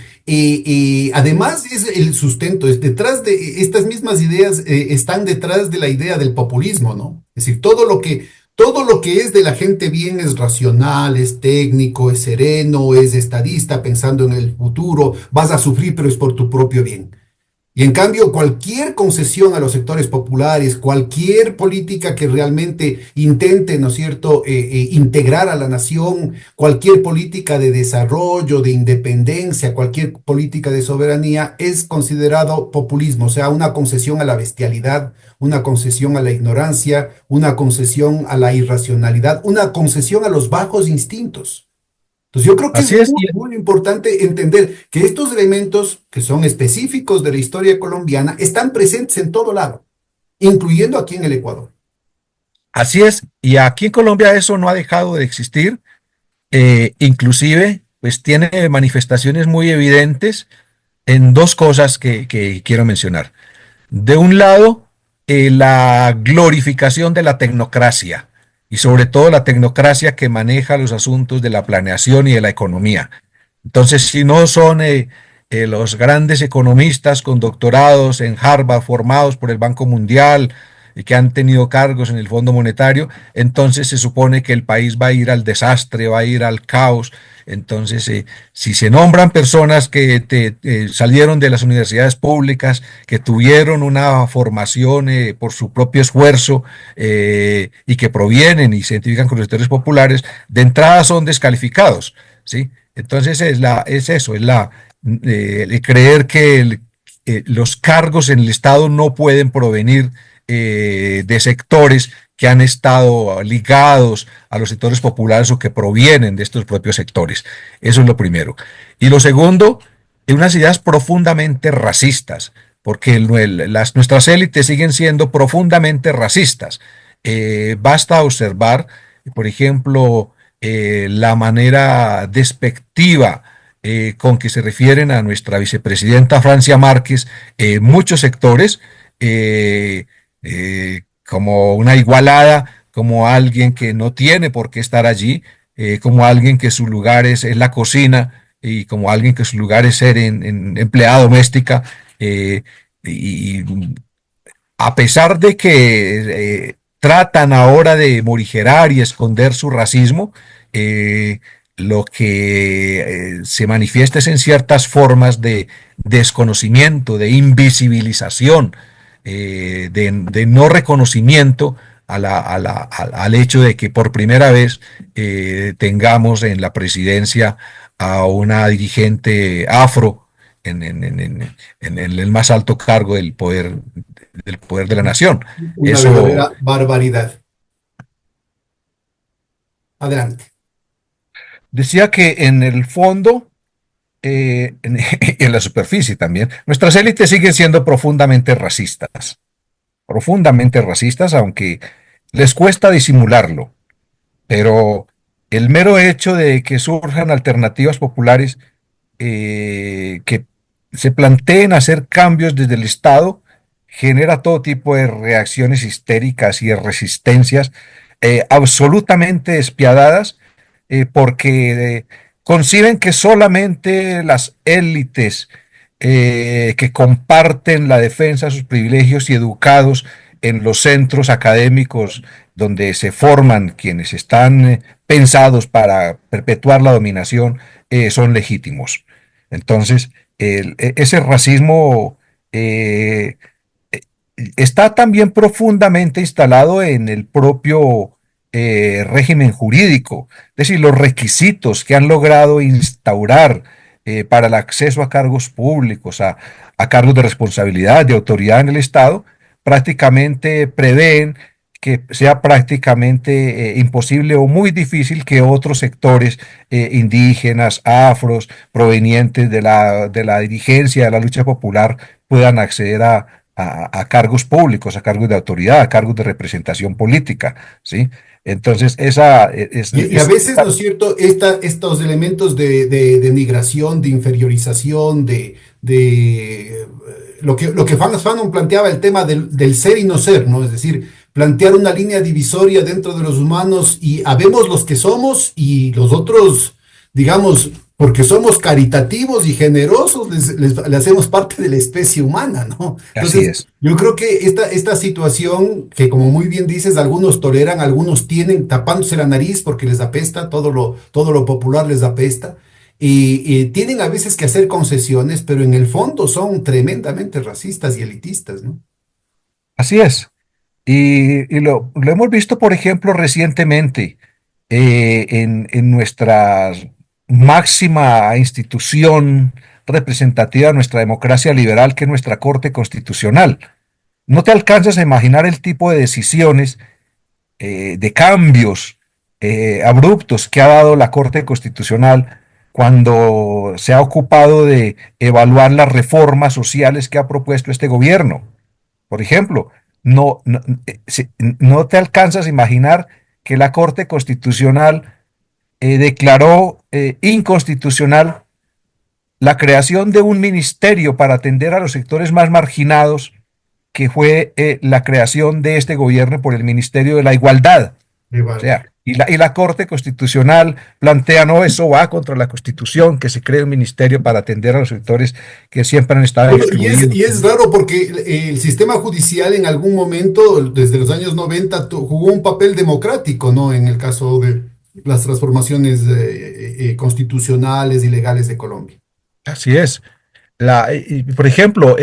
además es el sustento, es detrás de estas mismas ideas, están detrás de la idea del populismo, ¿no? Es decir, todo lo que es de la gente bien es racional, es técnico, es sereno, es estadista, pensando en el futuro, vas a sufrir, pero es por tu propio bien. Y en cambio, cualquier concesión a los sectores populares, cualquier política que realmente intente, ¿no es cierto?, integrar a la nación, cualquier política de desarrollo, de independencia, cualquier política de soberanía, es considerado populismo, o sea, una concesión a la bestialidad, una concesión a la ignorancia, una concesión a la irracionalidad, una concesión a los bajos instintos. Entonces yo creo que es Así es. muy, muy importante entender que estos elementos que son específicos de la historia colombiana están presentes en todo lado, incluyendo aquí en el Ecuador. Así es, y aquí en Colombia eso no ha dejado de existir, inclusive pues tiene manifestaciones muy evidentes en dos cosas que quiero mencionar. De un lado, la glorificación de la tecnocracia y sobre todo la tecnocracia que maneja los asuntos de la planeación y de la economía. Entonces, si no son los grandes economistas con doctorados en Harvard formados por el Banco Mundial y que han tenido cargos en el Fondo Monetario, entonces se supone que el país va a ir al desastre, va a ir al caos. Entonces, si se nombran personas que salieron de las universidades públicas, que tuvieron una formación por su propio esfuerzo y que provienen y se identifican con los sectores populares, de entrada son descalificados, ¿sí? Entonces es eso, el creer que los cargos en el Estado no pueden provenir de sectores que han estado ligados a los sectores populares o que provienen de estos propios sectores. Eso es lo primero. Y lo segundo, unas ideas profundamente racistas, porque nuestras élites siguen siendo profundamente racistas. Basta observar, por ejemplo, la manera despectiva con que se refieren a nuestra vicepresidenta Francia Márquez, muchos sectores, como una igualada, como alguien que no tiene por qué estar allí, como alguien que su lugar es la cocina y como alguien que su lugar es ser en empleada doméstica. eh, y a pesar de que tratan ahora de morigerar y esconder su racismo, eh, lo que se manifiesta es en ciertas formas de desconocimiento, de invisibilización, de no reconocimiento al hecho de que por primera vez tengamos en la presidencia a una dirigente afro en el más alto cargo del poder de la nación. Una Eso verdadera barbaridad. Adelante. decía que en el fondo, y en la superficie también, nuestras élites siguen siendo profundamente racistas, aunque les cuesta disimularlo, pero el mero hecho de que surjan alternativas populares que se planteen hacer cambios desde el Estado genera todo tipo de reacciones histéricas y de resistencias absolutamente despiadadas porque conciben que solamente las élites que comparten la defensa de sus privilegios y educados en los centros académicos donde se forman quienes están pensados para perpetuar la dominación son legítimos. Entonces, ese racismo eh, está también profundamente instalado en el propio régimen jurídico, es decir, los requisitos que han logrado instaurar para el acceso a cargos públicos, a cargos de responsabilidad, de autoridad en el Estado, prácticamente prevén que sea prácticamente imposible o muy difícil que otros sectores indígenas, afros, provenientes de la dirigencia de la lucha popular puedan acceder a cargos públicos, a cargos de autoridad, a cargos de representación política, ¿sí? Entonces, Y a veces, ¿no es cierto?, estos elementos de denigración, de inferiorización, lo que Fanon planteaba, el tema del ser y no ser, ¿no? Es decir, plantear una línea divisoria dentro de los humanos y habemos los que somos y los otros, digamos, porque somos caritativos y generosos, le hacemos parte de la especie humana, ¿no? así Entonces, es. yo creo que esta situación que, como muy bien dices, algunos toleran, algunos tienen tapándose la nariz porque les apesta, todo lo popular les apesta, y tienen a veces que hacer concesiones, pero en el fondo son tremendamente racistas y elitistas, ¿no? Así es. Y lo hemos visto, por ejemplo, recientemente en nuestra máxima institución representativa de nuestra democracia liberal, que es nuestra Corte Constitucional. No te alcanzas a imaginar el tipo de decisiones, de cambios abruptos que ha dado la Corte Constitucional cuando se ha ocupado de evaluar las reformas sociales que ha propuesto este gobierno. Por ejemplo, no te alcanzas a imaginar que la Corte Constitucional declaró inconstitucional la creación de un ministerio para atender a los sectores más marginados, que fue la creación de este gobierno por el Ministerio de la Igualdad. O Igual. sea, y la Corte Constitucional plantea, no, eso va contra la Constitución, que se cree un ministerio para atender a los sectores que siempre han estado Bueno, excluidos. y es raro porque el sistema judicial en algún momento, desde los años 90, jugó un papel democrático, ¿no? En el caso de las transformaciones constitucionales y legales de Colombia. Así es. Por ejemplo,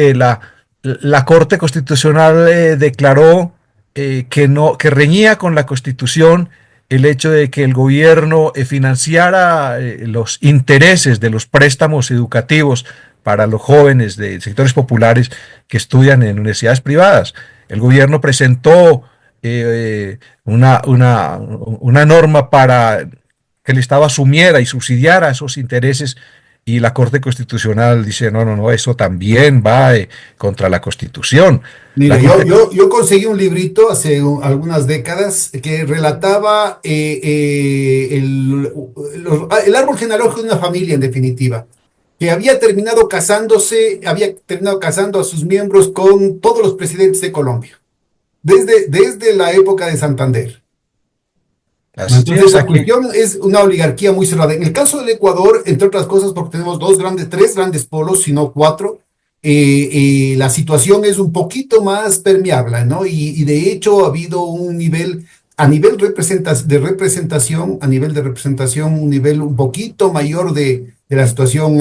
la Corte Constitucional declaró que reñía con la Constitución el hecho de que el gobierno financiara los intereses de los préstamos educativos para los jóvenes de sectores populares que estudian en universidades privadas. El gobierno presentó una norma para que el Estado asumiera y subsidiara esos intereses, y la Corte Constitucional dice, no, no, no, eso también va contra la Constitución. La Mire, Corte, yo conseguí un librito hace algunas décadas que relataba el árbol genealógico de una familia, en definitiva, que había terminado casando a sus miembros con todos los presidentes de Colombia, desde la época de Santander. ¿No? así Entonces, es la aquí. cuestión es una oligarquía muy cerrada. En el caso del Ecuador, entre otras cosas, porque tenemos tres grandes polos, si no cuatro, la situación es un poquito más permeable, ¿no? Y de hecho ha habido un nivel, a nivel de representación, un nivel un poquito mayor de la situación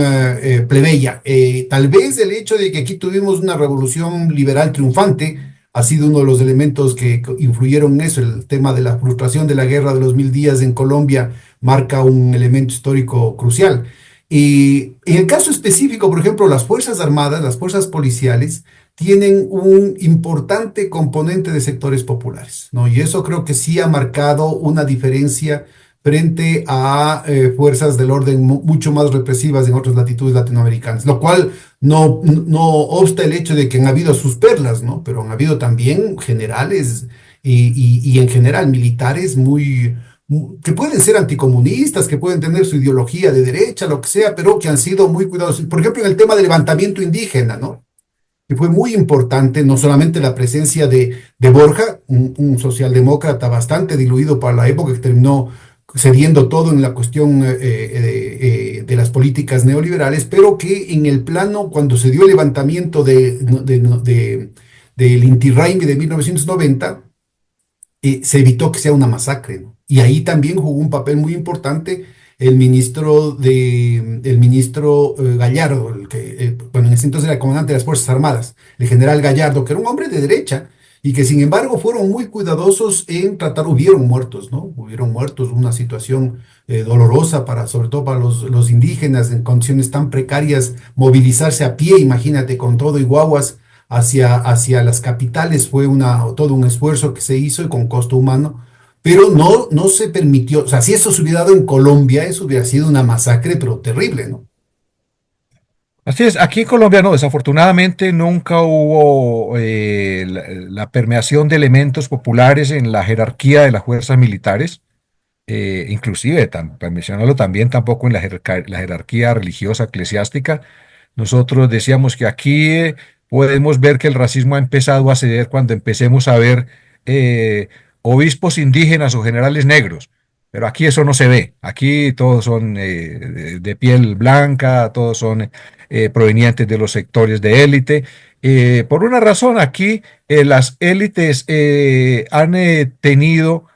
plebeya. Tal vez el hecho de que aquí tuvimos una revolución liberal triunfante ha sido uno de los elementos que influyeron en eso. El tema de la frustración de la guerra de los 1000 días en Colombia marca un elemento histórico crucial. Y en el caso específico, por ejemplo, las Fuerzas Armadas, las fuerzas policiales, tienen un importante componente de sectores populares, ¿no? Y eso creo que sí ha marcado una diferencia frente a fuerzas del orden mucho más represivas en otras latitudes latinoamericanas, lo cual no obsta el hecho de que han habido sus perlas, ¿no? Pero han habido también generales y en general militares que pueden ser anticomunistas, que pueden tener su ideología de derecha, lo que sea, pero que han sido muy cuidadosos. Por ejemplo, en el tema del levantamiento indígena, ¿no? Que fue muy importante, no solamente la presencia de Borja, un socialdemócrata bastante diluido para la época, que terminó cediendo todo en la cuestión de las políticas neoliberales, pero que en el plano, cuando se dio el levantamiento del Inti Raymi de 1990, se evitó que sea una masacre, ¿no? Y ahí también jugó un papel muy importante el ministro Gallardo, bueno, en ese entonces era el comandante de las Fuerzas Armadas, el general Gallardo, que era un hombre de derecha y que sin embargo fueron muy cuidadosos en tratar, hubieron muertos, ¿no? Hubieron muertos, una situación dolorosa sobre todo para los indígenas en condiciones tan precarias, movilizarse a pie, imagínate, con todo y guaguas, hacia las capitales. Fue todo un esfuerzo que se hizo y con costo humano, pero no se permitió. O sea, si eso se hubiera dado en Colombia, eso hubiera sido una masacre, pero terrible, ¿no? Así es, aquí en Colombia no, desafortunadamente nunca hubo la permeación de elementos populares en la jerarquía de las fuerzas militares, inclusive, para mencionarlo también, tampoco en la jerarquía religiosa eclesiástica. Nosotros decíamos que aquí podemos ver que el racismo ha empezado a ceder cuando empecemos a ver eh, obispos indígenas o generales negros. Pero aquí eso no se ve. Aquí todos son de piel blanca, todos son provenientes de los sectores de élite. Por una razón, aquí las élites han tenido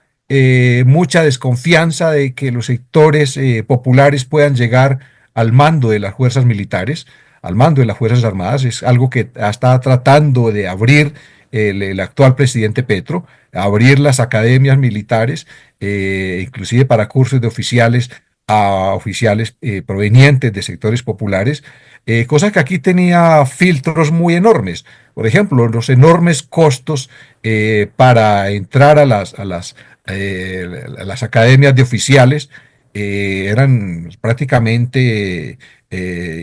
mucha desconfianza de que los sectores populares puedan llegar al mando de las fuerzas militares, al mando de las Fuerzas Armadas. Es algo que está tratando de abrir el actual presidente Petro, abrir las academias militares, inclusive para cursos de oficiales a oficiales provenientes de sectores populares, cosa que aquí tenía filtros muy enormes. Por ejemplo, los enormes costos para entrar a las academias de oficiales eran prácticamente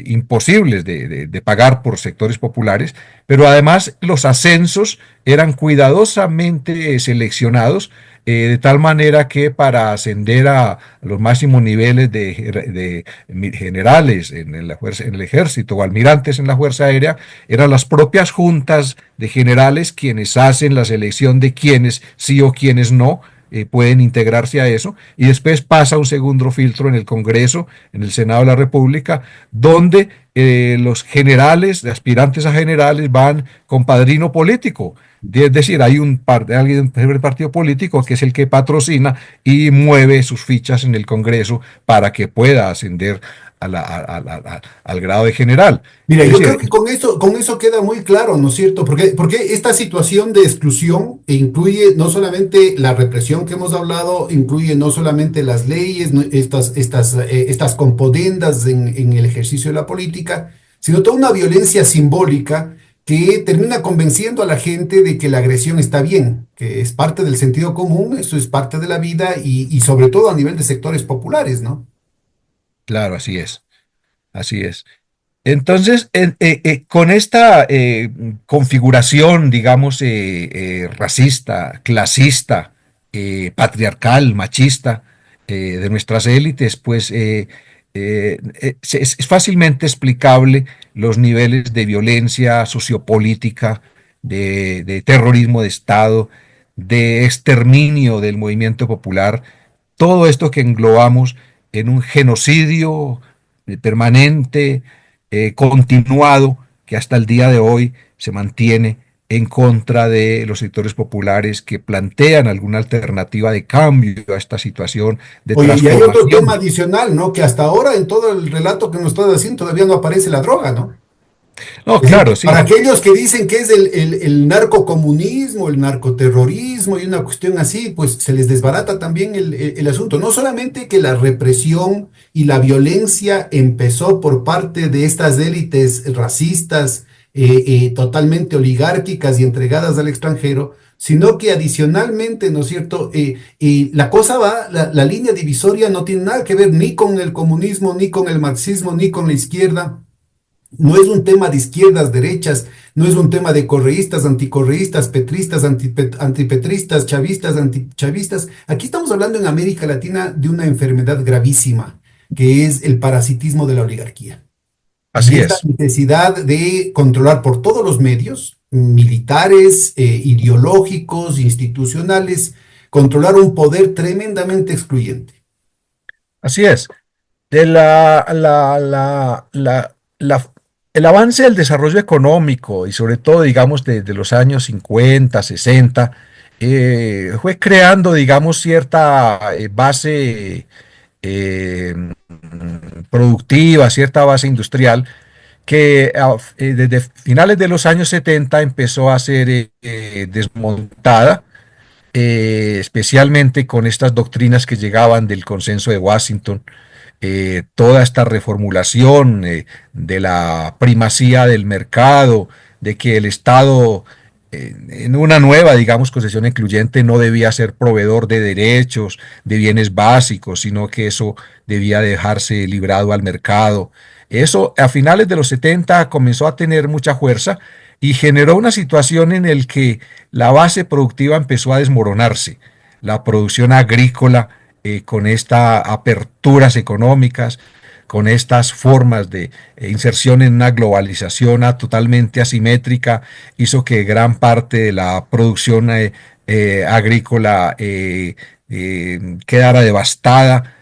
imposibles de pagar por sectores populares, pero además los ascensos eran cuidadosamente seleccionados, de tal manera que para ascender a los máximos niveles de generales en el ejército o almirantes en la Fuerza Aérea, eran las propias juntas de generales quienes hacen la selección de quienes sí o quienes no pueden integrarse a eso, y después pasa un segundo filtro en el Congreso, en el Senado de la República, donde los generales, aspirantes a generales, van con padrino político. Es decir, hay alguien del partido político que es el que patrocina y mueve sus fichas en el Congreso para que pueda ascender al grado de general. Mira, Es yo decir, creo que con eso queda muy claro, ¿no es cierto? Porque esta situación de exclusión incluye no solamente la represión que hemos hablado, incluye no solamente las leyes, estas componendas en el ejercicio de la política, sino toda una violencia simbólica que termina convenciendo a la gente de que la agresión está bien, que es parte del sentido común, eso es parte de la vida y sobre todo a nivel de sectores populares, ¿no? claro, así es, así es. Entonces, con esta configuración, digamos, racista, clasista, patriarcal, machista de nuestras élites, pues es fácilmente explicable los niveles de violencia sociopolítica, de terrorismo de Estado, de exterminio del movimiento popular, todo esto que englobamos en un genocidio permanente, continuado, que hasta el día de hoy se mantiene en contra de los sectores populares que plantean alguna alternativa de cambio a esta situación, de Oye, y hay otro tema transformación. adicional, ¿no? Que hasta ahora en todo el relato que nos estás haciendo todavía no aparece la droga, ¿no? No, Es decir, claro, para sí, aquellos que dicen que es el narcocomunismo, el narcoterrorismo y una cuestión así, pues se les desbarata también el asunto. No solamente que la represión y la violencia empezó por parte de estas élites racistas, totalmente oligárquicas y entregadas al extranjero, sino que adicionalmente, ¿no es cierto? La cosa va, la línea divisoria no tiene nada que ver ni con el comunismo, ni con el marxismo, ni con la izquierda. No es un tema de izquierdas, derechas, no es un tema de correístas, anticorreístas, petristas, antipetristas, chavistas, antichavistas. Aquí estamos hablando en América Latina de una enfermedad gravísima, que es el parasitismo de la oligarquía. Y así esta es. necesidad de controlar por todos los medios, militares, ideológicos, institucionales, controlar un poder tremendamente excluyente. Así es. De el avance del desarrollo económico y sobre todo, digamos, de los años 50, 60, fue creando, digamos, cierta base productiva, cierta base industrial que desde finales de los años 70 empezó a ser desmontada, especialmente con estas doctrinas que llegaban del consenso de Washington, toda esta reformulación de la primacía del mercado, de que el Estado, en una nueva, digamos, concesión incluyente, no debía ser proveedor de derechos, de bienes básicos, sino que eso debía dejarse librado al mercado. Eso a finales de los 70 comenzó a tener mucha fuerza y generó una situación en la que la base productiva empezó a desmoronarse. La producción agrícola, con estas aperturas económicas, con estas formas de inserción en una globalización totalmente asimétrica, hizo que gran parte de la producción agrícola quedara devastada.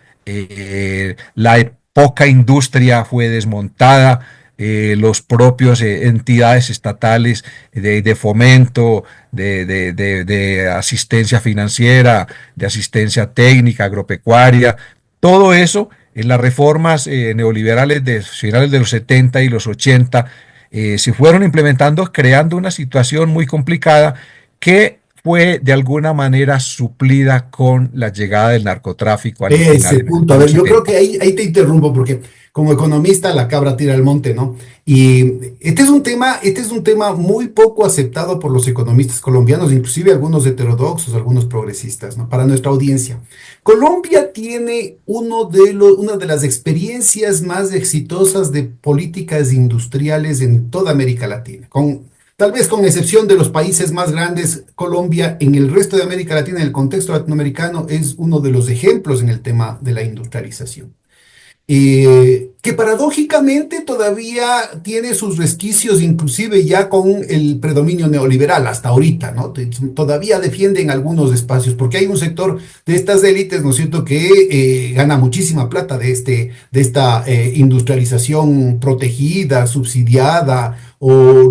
La poca industria fue desmontada. Los propios entidades estatales de fomento, de asistencia financiera, de asistencia técnica, agropecuaria, todo eso en las reformas neoliberales de finales de los 70 y los 80 se fueron implementando, creando una situación muy complicada que fue de alguna manera suplida con la llegada del narcotráfico a los Ese finales punto. A de los ver, yo creo 70. que ahí te interrumpo porque como economista la cabra tira al monte, ¿no? Y este es un tema muy poco aceptado por los economistas colombianos, inclusive algunos heterodoxos, algunos progresistas, ¿no? Para nuestra audiencia. Colombia tiene una de las experiencias más exitosas de políticas industriales en toda América Latina, tal vez con excepción de los países más grandes. Colombia en el resto de América Latina, en el contexto latinoamericano, es uno de los ejemplos en el tema de la industrialización, que paradójicamente todavía tiene sus resquicios, inclusive ya con el predominio neoliberal hasta ahorita, ¿no? Todavía defienden algunos espacios, porque hay un sector de estas élites, ¿no es cierto?, que gana muchísima plata de esta industrialización protegida, subsidiada o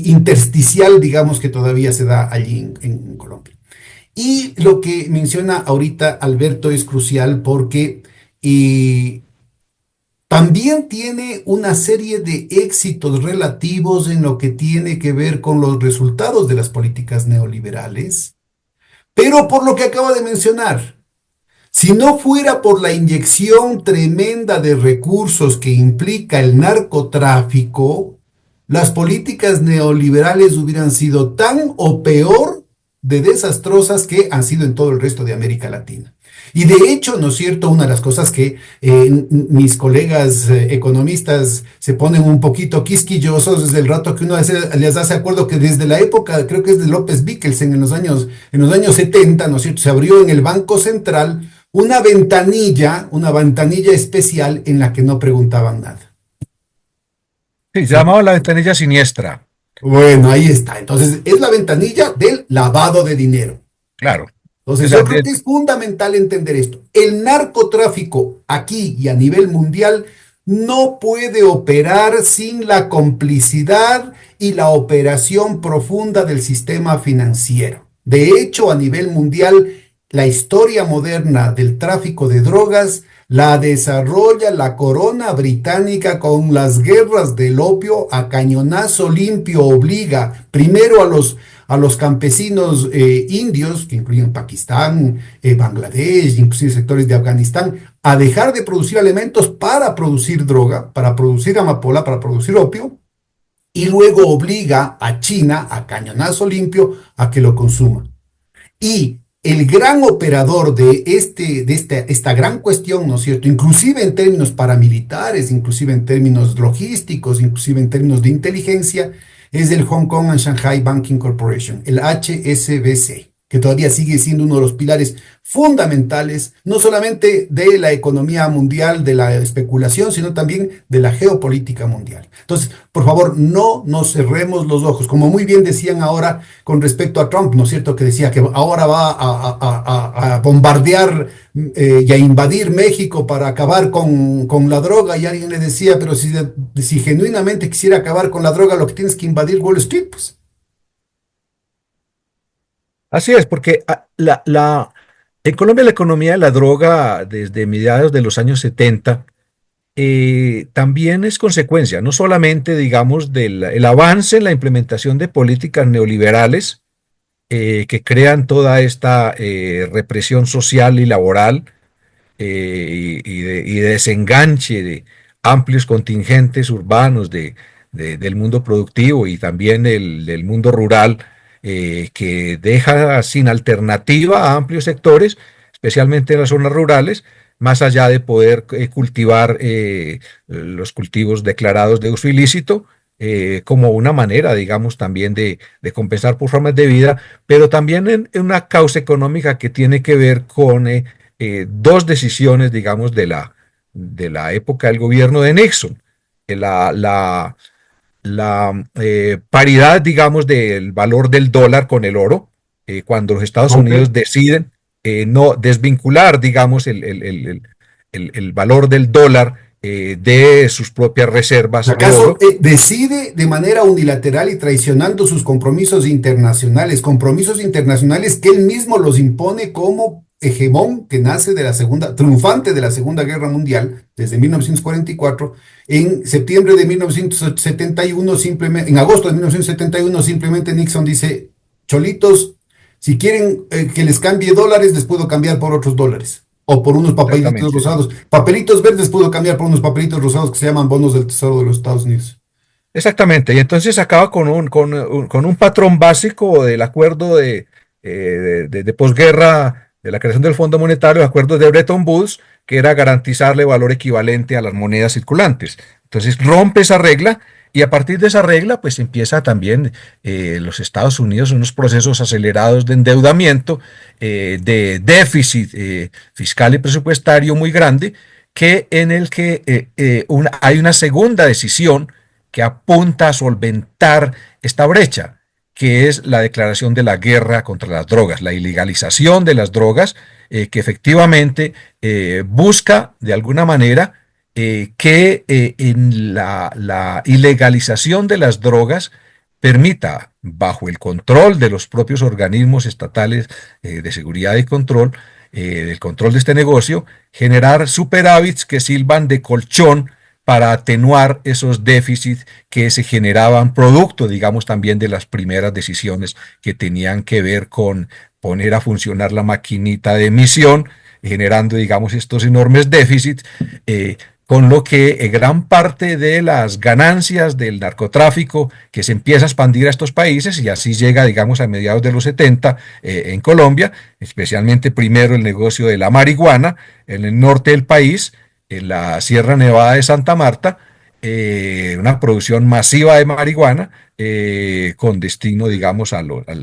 intersticial, digamos, que todavía se da allí en Colombia. Y lo que menciona ahorita Alberto es crucial porque eh, también tiene una serie de éxitos relativos en lo que tiene que ver con los resultados de las políticas neoliberales, pero por lo que acabo de mencionar, si no fuera por la inyección tremenda de recursos que implica el narcotráfico, las políticas neoliberales hubieran sido tan o peor de desastrosas que han sido en todo el resto de América Latina. Y de hecho, ¿no es cierto? Una de las cosas que mis colegas economistas se ponen un poquito quisquillosos desde el rato que uno les hace acuerdo que desde la época, creo que es de López Vickelsen en los años 70, ¿no es cierto? Se abrió en el Banco Central una ventanilla especial en la que no preguntaban nada. Sí, ¿Sí? llamado la ventanilla siniestra, Bueno, ahí está. Entonces, es la ventanilla del lavado de dinero. claro. Entonces, Esa- yo creo de- que es fundamental entender esto. El narcotráfico aquí y a nivel mundial no puede operar sin la complicidad y la operación profunda del sistema financiero. De hecho, a nivel mundial, la historia moderna del tráfico de drogas la desarrolla la corona británica con las guerras del opio a cañonazo limpio. Obliga primero a los campesinos indios, que incluyen Pakistán, Bangladesh, inclusive sectores de Afganistán, a dejar de producir alimentos para producir droga, para producir amapola, para producir opio, y luego obliga a China, a cañonazo limpio, a que lo consuma. Y el gran operador esta gran cuestión, ¿no es cierto? Inclusive en términos paramilitares, inclusive en términos logísticos, inclusive en términos de inteligencia, es el Hong Kong and Shanghai Banking Corporation, el HSBC, que todavía sigue siendo uno de los pilares fundamentales, no solamente de la economía mundial, de la especulación, sino también de la geopolítica mundial. Entonces, por favor, no nos cerremos los ojos, como muy bien decían ahora con respecto a Trump, ¿no es cierto? Que decía que ahora va a bombardear y a invadir México para acabar con la droga, y alguien le decía, pero si genuinamente quisiera acabar con la droga, lo que tienes que invadir Wall Street, pues. Así es, porque en Colombia la economía de la droga desde mediados de los años 70 también es consecuencia, no solamente, digamos, del el avance en la implementación de políticas neoliberales que crean toda esta represión social y laboral y de desenganche de amplios contingentes urbanos del mundo productivo y también del mundo rural, que deja sin alternativa a amplios sectores, especialmente en las zonas rurales, más allá de poder cultivar los cultivos declarados de uso ilícito, como una manera, digamos, también de compensar por formas de vida, pero también en una causa económica que tiene que ver con dos decisiones, digamos, de la época del gobierno de Nixon. La paridad, digamos, del valor del dólar con el oro, cuando los Estados Ok. Unidos deciden no desvincular, digamos, el valor del dólar de sus propias reservas de ¿Acaso oro. decide de manera unilateral y traicionando sus compromisos internacionales que él mismo los impone como hegemón que nace de la segunda, triunfante de la Segunda Guerra Mundial desde 1944? En septiembre de 1971, simplemente, en agosto de 1971, simplemente Nixon dice: Cholitos, si quieren que les cambie dólares, les puedo cambiar por otros dólares. O por unos papelitos Exactamente, sí. rosados. Papelitos verdes puedo cambiar por unos papelitos rosados que se llaman bonos del Tesoro de los Estados Unidos. Exactamente, y entonces acaba con un patrón básico del acuerdo de posguerra, de la creación del Fondo Monetario, el acuerdo de Bretton Woods, que era garantizarle valor equivalente a las monedas circulantes. Entonces rompe esa regla y a partir de esa regla, pues empieza también los Estados Unidos unos procesos acelerados de endeudamiento, de déficit fiscal y presupuestario muy grande, que en el que hay una segunda decisión que apunta a solventar esta brecha, que es la declaración de la guerra contra las drogas, la ilegalización de las drogas, que efectivamente busca de alguna manera que en la ilegalización de las drogas permita, bajo el control de los propios organismos estatales de seguridad y control, del control de este negocio, generar superávits que sirvan de colchón para atenuar esos déficits que se generaban producto, digamos, también de las primeras decisiones que tenían que ver con poner a funcionar la maquinita de emisión, generando, digamos, estos enormes déficits, con lo que gran parte de las ganancias del narcotráfico que se empieza a expandir a estos países, y así llega, digamos, a mediados de los 70 en Colombia, especialmente primero el negocio de la marihuana en el norte del país, en la Sierra Nevada de Santa Marta, una producción masiva de marihuana, con destino, digamos,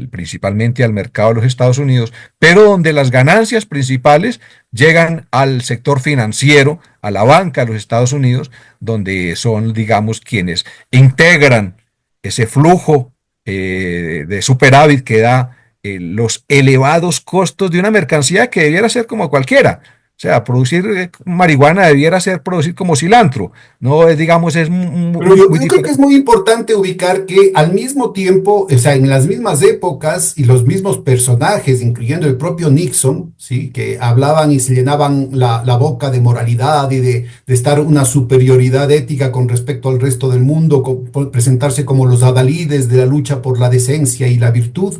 principalmente al mercado de los Estados Unidos, pero donde las ganancias principales llegan al sector financiero, a la banca de los Estados Unidos, donde son, digamos, quienes integran ese flujo de superávit que da los elevados costos de una mercancía que debiera ser como cualquiera. O sea, producir marihuana debiera ser producir como cilantro. No es, digamos, es Pero muy, yo, muy yo creo que es diferente. muy importante ubicar que al mismo tiempo, o sea, en las mismas épocas y los mismos personajes, incluyendo el propio Nixon, ¿sí? Que hablaban y se llenaban la boca de moralidad y de estar una superioridad ética con respecto al resto del mundo, por presentarse como los adalides de la lucha por la decencia y la virtud,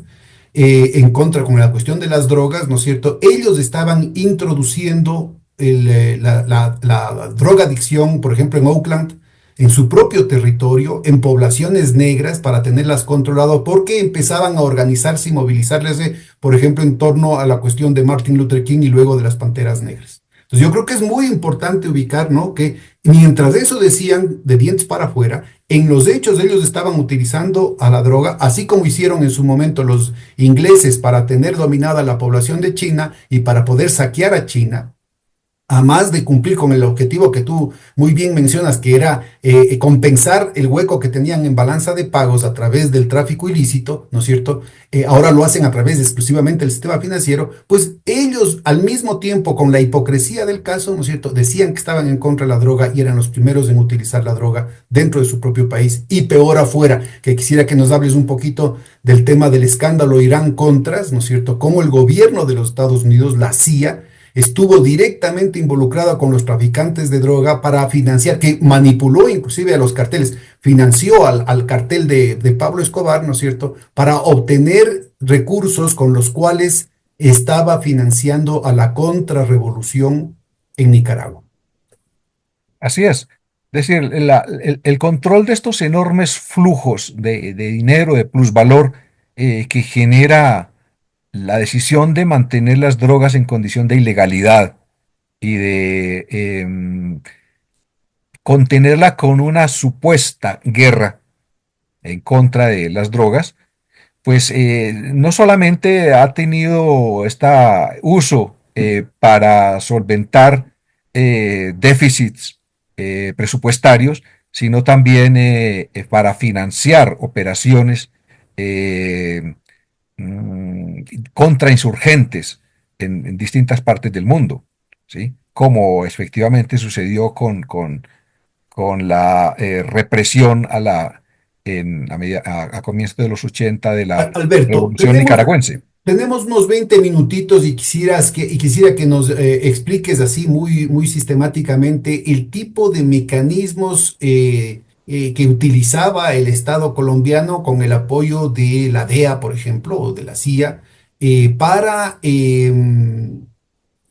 en contra con la cuestión de las drogas, ¿no es cierto? Ellos estaban introduciendo la drogadicción, por ejemplo, en Oakland, en su propio territorio, en poblaciones negras, para tenerlas controlado, porque empezaban a organizarse y movilizarse, por ejemplo, en torno a la cuestión de Martin Luther King y luego de las Panteras Negras. Entonces yo creo que es muy importante ubicar, ¿no? Que mientras eso decían de dientes para afuera, en los hechos ellos estaban utilizando a la droga, así como hicieron en su momento los ingleses para tener dominada la población de China y para poder saquear a China, a más de cumplir con el objetivo que tú muy bien mencionas, que era compensar el hueco que tenían en balanza de pagos a través del tráfico ilícito, ¿no es cierto? Ahora lo hacen a través exclusivamente del sistema financiero, pues ellos al mismo tiempo, con la hipocresía del caso, ¿no es cierto?, decían que estaban en contra de la droga y eran los primeros en utilizar la droga dentro de su propio país y peor afuera, que quisiera que nos hables un poquito del tema del escándalo Irán-Contras, ¿no es cierto?, cómo el gobierno de los Estados Unidos, la CIA, estuvo directamente involucrada con los traficantes de droga para financiar, que manipuló inclusive a los carteles, financió al cartel de Pablo Escobar, ¿no es cierto?, para obtener recursos con los cuales estaba financiando a la contrarrevolución en Nicaragua. Así es. Es decir, el control de estos enormes flujos de dinero, de plusvalor, que genera la decisión de mantener las drogas en condición de ilegalidad y de contenerla con una supuesta guerra en contra de las drogas, pues no solamente ha tenido este uso para solventar déficits presupuestarios, sino también para financiar operaciones eh, mm, contra insurgentes en distintas partes del mundo, ¿sí? Como efectivamente sucedió con la represión a comienzos de los 80 de la Alberto, revolución nicaragüense. tenemos unos 20 minutitos y quisiera que nos expliques así muy sistemáticamente el tipo de mecanismos que utilizaba el Estado colombiano con el apoyo de la DEA, por ejemplo, o de la CIA, para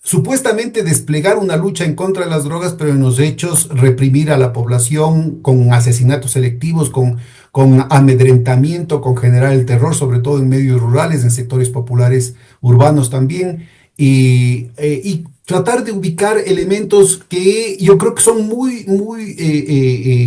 supuestamente desplegar una lucha en contra de las drogas, pero en los hechos reprimir a la población con asesinatos selectivos, con amedrentamiento, con generar el terror, sobre todo en medios rurales, en sectores populares urbanos también, y tratar de ubicar elementos que yo creo que son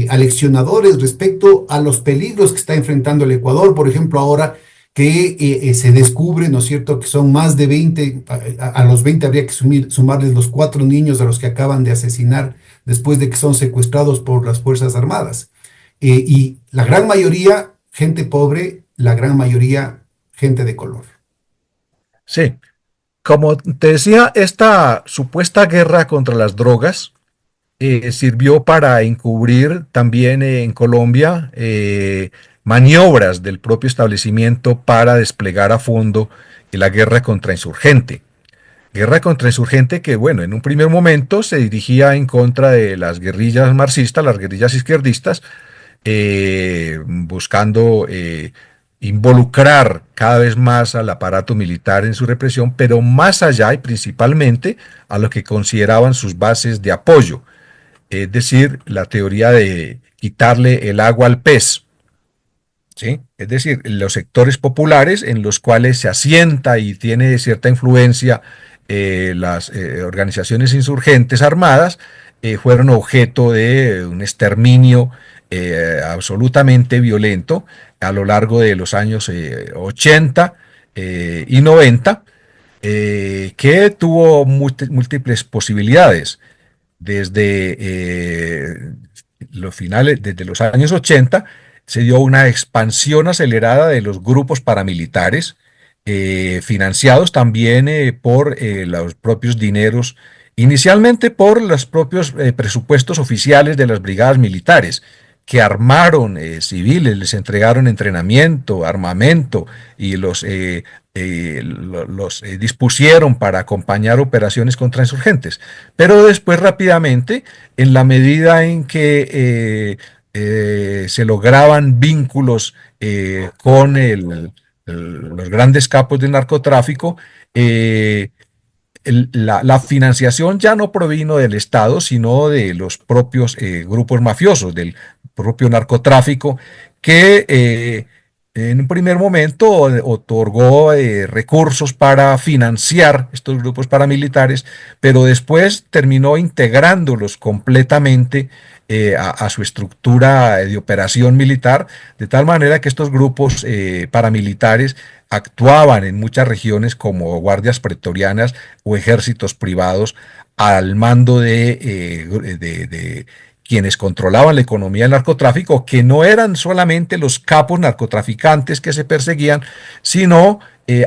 aleccionadores respecto a los peligros que está enfrentando el Ecuador. Por ejemplo, ahora que se descubre, ¿no es cierto?, que son más de 20, a los 20 habría que sumarles los 4 niños a los que acaban de asesinar después de que son secuestrados por las Fuerzas Armadas. Y la gran mayoría, gente pobre, la gran mayoría, gente de color. Sí, como te decía, esta supuesta guerra contra las drogas sirvió para encubrir también en Colombia maniobras del propio establecimiento para desplegar a fondo la guerra contra insurgente. Guerra contra insurgente que, bueno, en un primer momento se dirigía en contra de las guerrillas marxistas, las guerrillas izquierdistas, buscando involucrar cada vez más al aparato militar en su represión, pero más allá y principalmente a lo que consideraban sus bases de apoyo, es decir, la teoría de quitarle el agua al pez, ¿sí? Es decir, los sectores populares en los cuales se asienta y tiene cierta influencia las organizaciones insurgentes armadas, fueron objeto de un exterminio absolutamente violento a lo largo de los años 80 y 90, que tuvo múltiples posibilidades desde desde los años 80 se dio una expansión acelerada de los grupos paramilitares, financiados también por los propios dineros, inicialmente por los propios presupuestos oficiales de las brigadas militares, que armaron civiles, les entregaron entrenamiento, armamento y los dispusieron para acompañar operaciones contra insurgentes. Pero después rápidamente, en la medida en que se lograban vínculos con los grandes capos del narcotráfico, la financiación ya no provino del Estado, sino de los propios grupos mafiosos, del propio narcotráfico, que en un primer momento otorgó recursos para financiar estos grupos paramilitares, pero después terminó integrándolos completamente a su estructura de operación militar, de tal manera que estos grupos paramilitares actuaban en muchas regiones como guardias pretorianas o ejércitos privados al mando de quienes controlaban la economía del narcotráfico, que no eran solamente los capos narcotraficantes que se perseguían, sino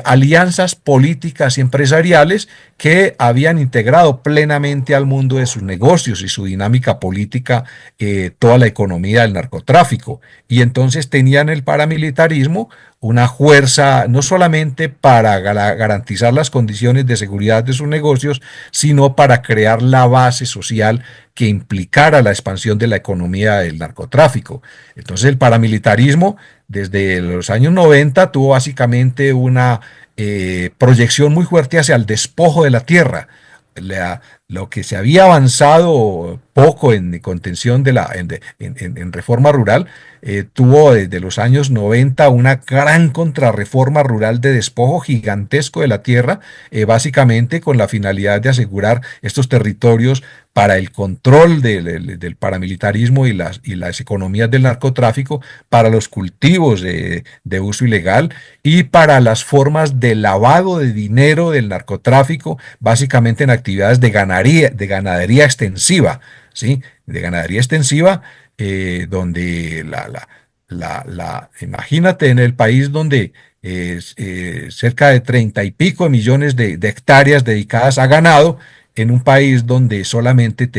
alianzas políticas y empresariales que habían integrado plenamente al mundo de sus negocios y su dinámica política toda la economía del narcotráfico. Y entonces tenían el paramilitarismo una fuerza no solamente para garantizar las condiciones de seguridad de sus negocios, sino para crear la base social que implicara la expansión de la economía del narcotráfico. Entonces el paramilitarismo desde los años 90 tuvo básicamente una proyección muy fuerte hacia el despojo de la tierra, lo que se había avanzado poco en contención en reforma rural, tuvo desde los años 90 una gran contrarreforma rural de despojo gigantesco de la tierra, básicamente con la finalidad de asegurar estos territorios para el control del paramilitarismo y las economías del narcotráfico, para los cultivos de uso ilegal y para las formas de lavado de dinero del narcotráfico, básicamente en actividades de ganadería extensiva, ¿sí? De ganadería extensiva, donde imagínate en el país donde cerca de 30 y pico millones de hectáreas dedicadas a ganado, en un país donde solamente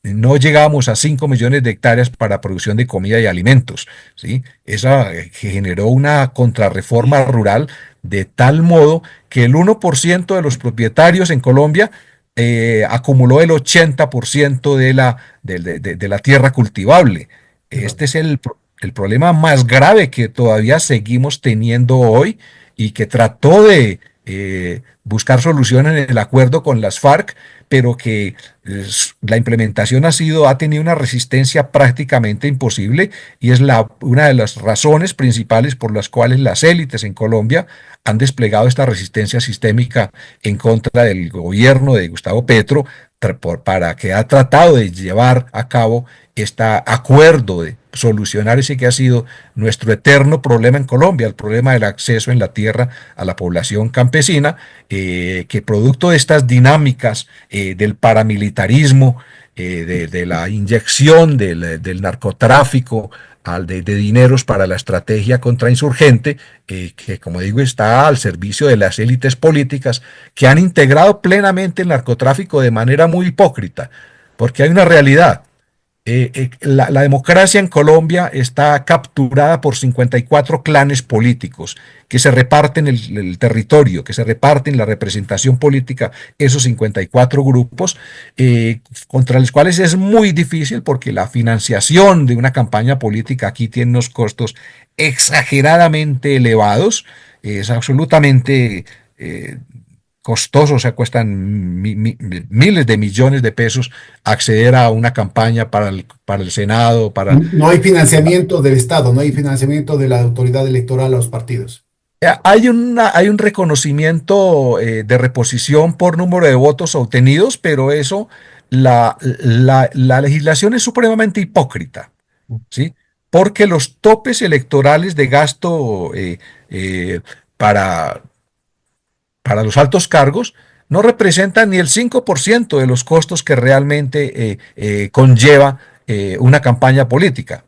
no llegábamos a 5 millones de hectáreas para producción de comida y alimentos, ¿sí? Esa generó una contrarreforma rural de tal modo que el 1% de los propietarios en Colombia acumuló el 80% de la tierra cultivable. Claro. Este es el problema más grave que todavía seguimos teniendo hoy y que trató de buscar soluciones en el acuerdo con las FARC, pero que la implementación ha tenido una resistencia prácticamente imposible y es una de las razones principales por las cuales las élites en Colombia han desplegado esta resistencia sistémica en contra del gobierno de Gustavo Petro, para que ha tratado de llevar a cabo este acuerdo de solucionar ese que ha sido nuestro eterno problema en Colombia, el problema del acceso en la tierra a la población campesina, que producto de estas dinámicas del paramilitarismo, de la inyección del narcotráfico, de dineros para la estrategia contrainsurgente, que como digo está al servicio de las élites políticas que han integrado plenamente el narcotráfico de manera muy hipócrita, porque hay una realidad. La democracia en Colombia está capturada por 54 clanes políticos que se reparten el territorio, que se reparten la representación política, esos 54 grupos, contra los cuales es muy difícil porque la financiación de una campaña política aquí tiene unos costos exageradamente elevados, es absolutamente costoso, o sea, cuestan miles de millones de pesos acceder a una campaña para el Senado, No hay financiamiento del Estado, no hay financiamiento de la autoridad electoral a los partidos. Hay un reconocimiento de reposición por número de votos obtenidos, pero la legislación es supremamente hipócrita, ¿sí? Porque los topes electorales de gasto eh, para, para los altos cargos no representan ni el 5% de los costos que realmente conlleva una campaña política.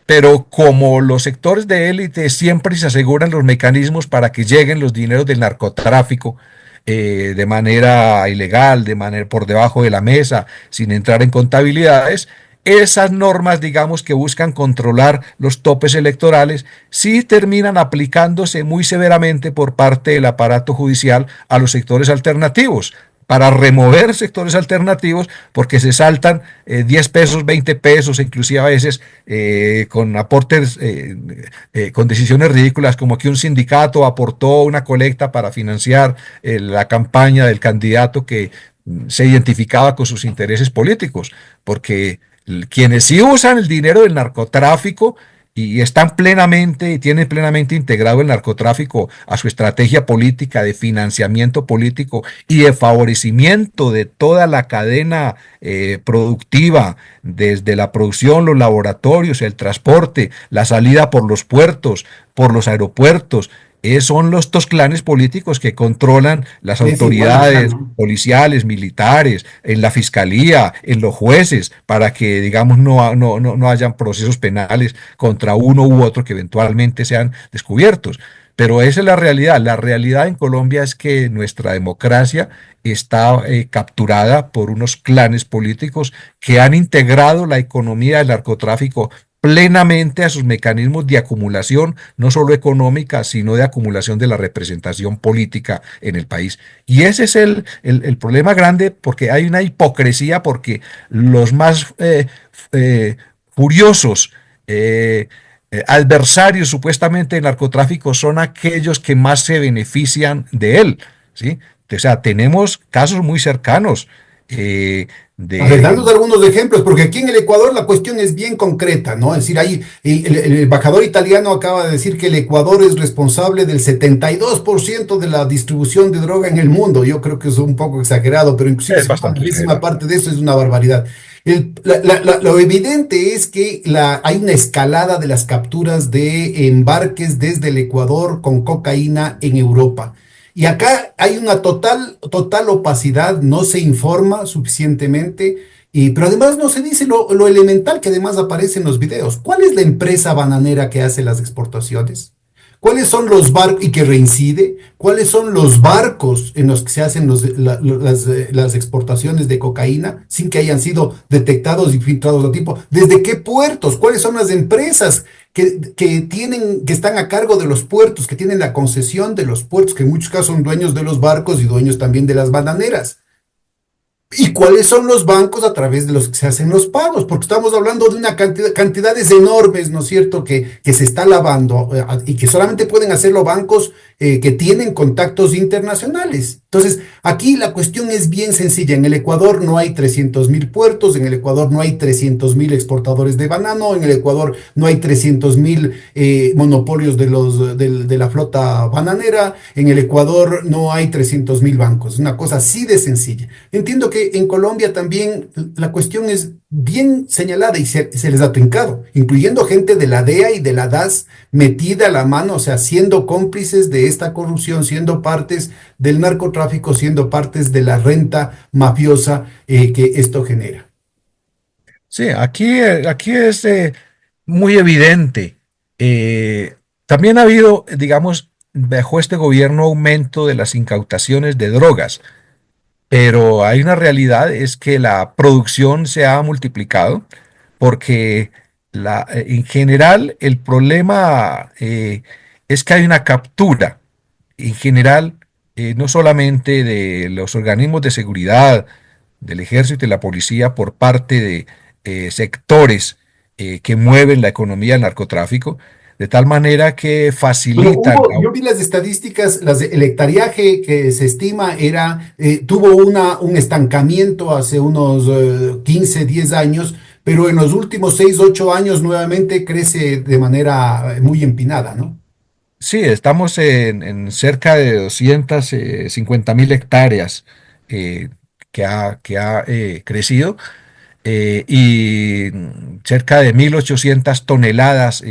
Pero como los sectores de élite siempre se aseguran los mecanismos para que lleguen los dineros del narcotráfico de manera ilegal, de manera por debajo de la mesa, sin entrar en contabilidades, esas normas, digamos, que buscan controlar los topes electorales, sí terminan aplicándose muy severamente por parte del aparato judicial a los sectores alternativos, para remover sectores alternativos, porque se saltan 10 pesos, 20 pesos, inclusive a veces con aportes, con decisiones ridículas, como que un sindicato aportó una colecta para financiar la campaña del candidato que se identificaba con sus intereses políticos, porque quienes sí usan el dinero del narcotráfico y están plenamente y tienen plenamente integrado el narcotráfico a su estrategia política de financiamiento político y de favorecimiento de toda la cadena productiva, desde la producción, los laboratorios, el transporte, la salida por los puertos, por los aeropuertos. Son estos clanes políticos que controlan las Es igual acá, autoridades ¿no? policiales, militares, en la fiscalía, en los jueces, para que, digamos, no hayan procesos penales contra uno u otro que eventualmente sean descubiertos. Pero esa es la realidad. La realidad en Colombia es que nuestra democracia está capturada por unos clanes políticos que han integrado la economía del narcotráfico plenamente a sus mecanismos de acumulación, no solo económica, sino de acumulación de la representación política en el país. Y ese es el problema grande, porque hay una hipocresía, porque los más furiosos, adversarios supuestamente del narcotráfico son aquellos que más se benefician de él, ¿sí? O sea, tenemos casos muy cercanos eh, A ver, de... danos algunos ejemplos, porque aquí en el Ecuador la cuestión es bien concreta, ¿no? Es decir, ahí el embajador italiano acaba de decir que el Ecuador es responsable del 72% de la distribución de droga en el mundo. Yo creo que es un poco exagerado, pero inclusive Es si una bastante décima exagerado. parte de eso es una barbaridad. Lo evidente es que hay una escalada de las capturas de embarques desde el Ecuador con cocaína en Europa. Y acá hay una total opacidad, no se informa suficientemente, pero además no se dice lo elemental que además aparece en los videos. ¿Cuál es la empresa bananera que hace las exportaciones? ¿Cuáles son los barcos y que reincide? ¿Cuáles son los barcos en los que se hacen las exportaciones de cocaína sin que hayan sido detectados y filtrados a tiempo? ¿Desde qué puertos? ¿Cuáles son las empresas que están a cargo de los puertos, que tienen la concesión de los puertos, que en muchos casos son dueños de los barcos y dueños también de las bananeras? ¿Y cuáles son los bancos a través de los que se hacen los pagos? Porque estamos hablando de una cantidades enormes, ¿no es cierto?, que se está lavando y que solamente pueden hacerlo bancos que tienen contactos internacionales. Entonces, aquí la cuestión es bien sencilla. En el Ecuador no hay 300.000 puertos, en el Ecuador no hay 300.000 exportadores de banano, en el Ecuador no hay 300.000 monopolios de la flota bananera, en el Ecuador no hay 300.000 bancos. Es una cosa así de sencilla. Entiendo que en Colombia también la cuestión es bien señalada y se les ha trincado, incluyendo gente de la DEA y de la DAS metida a la mano, o sea, siendo cómplices de esta corrupción, siendo partes del narcotráfico, siendo partes de la renta mafiosa que esto genera. Sí, aquí es muy evidente. Eh, También ha habido, digamos, bajo este gobierno aumento de las incautaciones de drogas, pero hay una realidad, es que la producción se ha multiplicado porque en general el problema es que hay una captura, en general, no solamente de los organismos de seguridad, del ejército y la policía por parte de sectores que mueven la economía del narcotráfico, de tal manera que Bueno, facilitan. yo vi las estadísticas, el hectareaje que se estima tuvo un estancamiento hace unos 15, 10 años, pero en los últimos 6, 8 años nuevamente crece de manera muy empinada, ¿no? Sí, estamos en cerca de 250.000 hectáreas eh, que ha crecido y cerca de 1.800 toneladas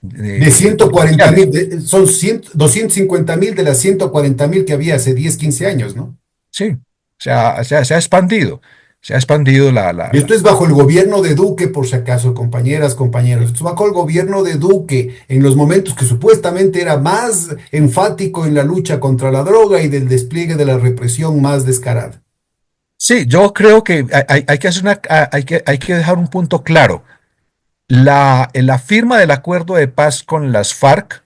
De 140.000, comerciales. son 250.000 de las 140.000 que había hace 10, 15 años, ¿no? Sí, se ha expandido, se ha expandido Y esto es bajo el gobierno de Duque, por si acaso, compañeras, compañeros. Esto es bajo el gobierno de Duque, en los momentos que supuestamente era más enfático en la lucha contra la droga y del despliegue de la represión más descarada. Sí, yo creo que hay que hacer hay que dejar un punto claro. La firma del acuerdo de paz con las FARC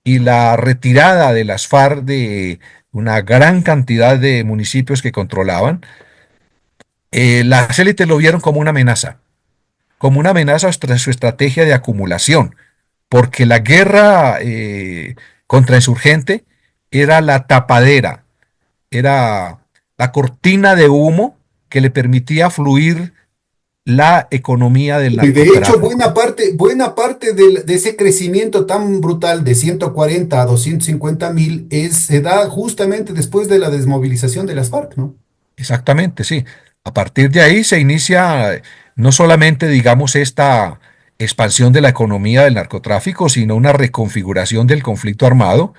y la retirada de las FARC de una gran cantidad de municipios que controlaban, las élites lo vieron como una amenaza tras su estrategia de acumulación, porque la guerra contrainsurgente era la tapadera, era la cortina de humo que le permitía fluir la economía del Y de hecho, narcotráfico. buena parte de ese crecimiento tan brutal de 140 a 250.000 se da justamente después de la desmovilización de las FARC, ¿no? Exactamente, sí. A partir de ahí se inicia no solamente, digamos, esta expansión de la economía del narcotráfico, sino una reconfiguración del conflicto armado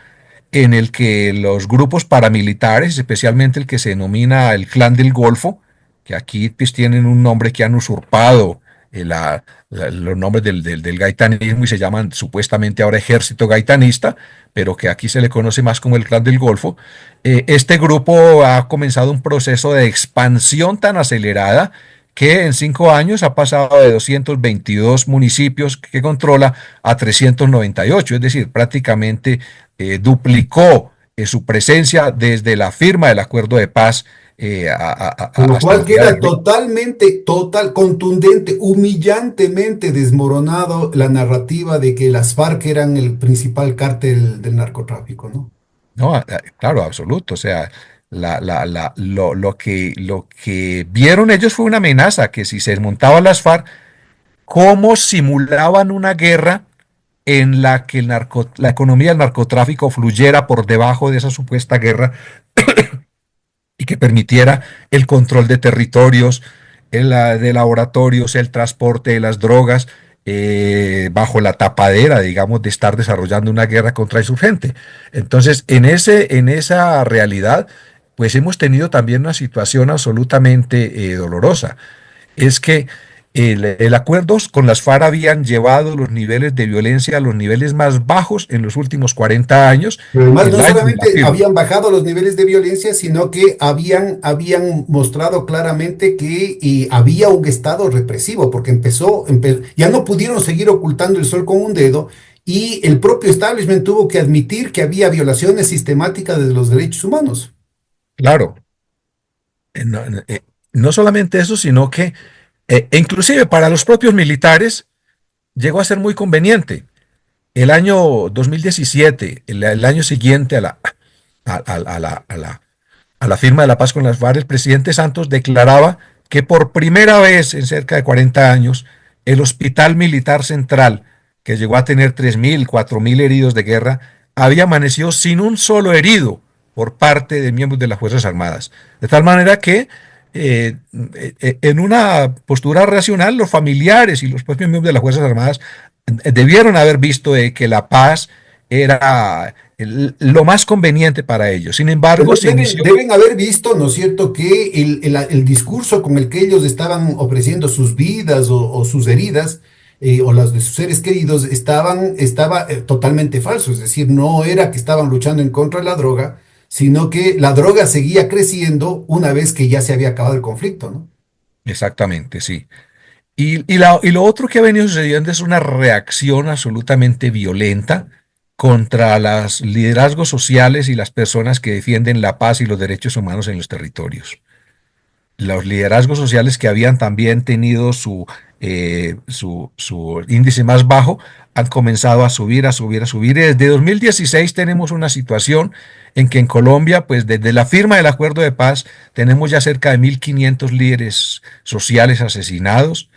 en el que los grupos paramilitares, especialmente el que se denomina el Clan del Golfo, que aquí pues tienen un nombre que han usurpado los nombres del gaitanismo y se llaman supuestamente ahora Ejército Gaitanista, pero que aquí se le conoce más como el Clan del Golfo. Este grupo ha comenzado un proceso de expansión tan acelerada que en 5 años ha pasado de 222 municipios que controla a 398, es decir, prácticamente duplicó su presencia desde la firma del acuerdo de paz Con lo hasta cual el día de queda hoy. contundente, humillantemente desmoronado la narrativa de que las FARC eran el principal cártel del narcotráfico, ¿no? No, claro, absoluto. O sea, lo que vieron ellos fue una amenaza, que si se desmontaban las FARC, cómo simulaban una guerra en la que la economía del narcotráfico fluyera por debajo de esa supuesta guerra y que permitiera el control de territorios, de laboratorios, el transporte de las drogas, bajo la tapadera, digamos, de estar desarrollando una guerra contra insurgente. Entonces, en esa realidad, pues hemos tenido también una situación absolutamente dolorosa. Es que el acuerdo con las FARC habían llevado los niveles de violencia a los niveles más bajos en los últimos 40 años, Pero además, no el año de la solamente firma. habían bajado los niveles de violencia, sino que habían mostrado claramente que había un estado represivo, porque ya no pudieron seguir ocultando el sol con un dedo, y el propio establishment tuvo que admitir que había violaciones sistemáticas de los derechos humanos. Claro, no solamente eso, sino que inclusive para los propios militares llegó a ser muy conveniente. El año 2017, el año siguiente a la firma de la paz con las FARC, el presidente Santos declaraba que por primera vez en cerca de 40 años, el Hospital Militar Central, que llegó a tener 3.000, 4.000 heridos de guerra, había amanecido sin un solo herido por parte de miembros de las Fuerzas Armadas. De tal manera que en una postura racional, los familiares y los propios miembros de las Fuerzas Armadas debieron haber visto que la paz era lo más conveniente para ellos. Sin embargo, se inició. Deben haber visto, ¿no es cierto?, que el discurso con el que ellos estaban ofreciendo sus vidas o sus heridas, o las de sus seres queridos estaba totalmente falso. Es decir, no era que estaban luchando en contra de la droga, sino que la droga seguía creciendo una vez que ya se había acabado el conflicto, ¿no? Exactamente, sí. Y lo otro que ha venido sucediendo es una reacción absolutamente violenta contra los liderazgos sociales y las personas que defienden la paz y los derechos humanos en los territorios. Los liderazgos sociales que habían también tenido su índice más bajo han comenzado a subir, a subir, a subir. Y desde 2016 tenemos una situación en que en Colombia, pues desde la firma del acuerdo de paz, tenemos ya cerca de 1.500 líderes sociales asesinados.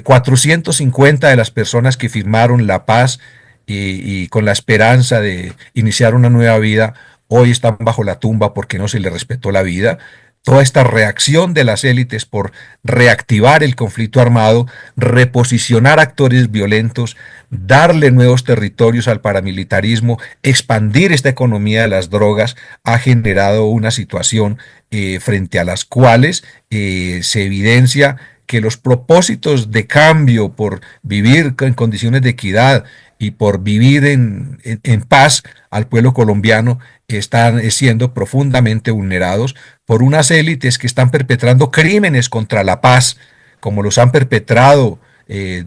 450 de las personas que firmaron la paz y con la esperanza de iniciar una nueva vida, hoy están bajo la tumba porque no se les respetó la vida. Toda esta reacción de las élites por reactivar el conflicto armado, reposicionar actores violentos, darle nuevos territorios al paramilitarismo, expandir esta economía de las drogas, ha generado una situación frente a las cuales se evidencia que los propósitos de cambio por vivir en condiciones de equidad y por vivir en paz al pueblo colombiano están siendo profundamente vulnerados por unas élites que están perpetrando crímenes contra la paz, como los han perpetrado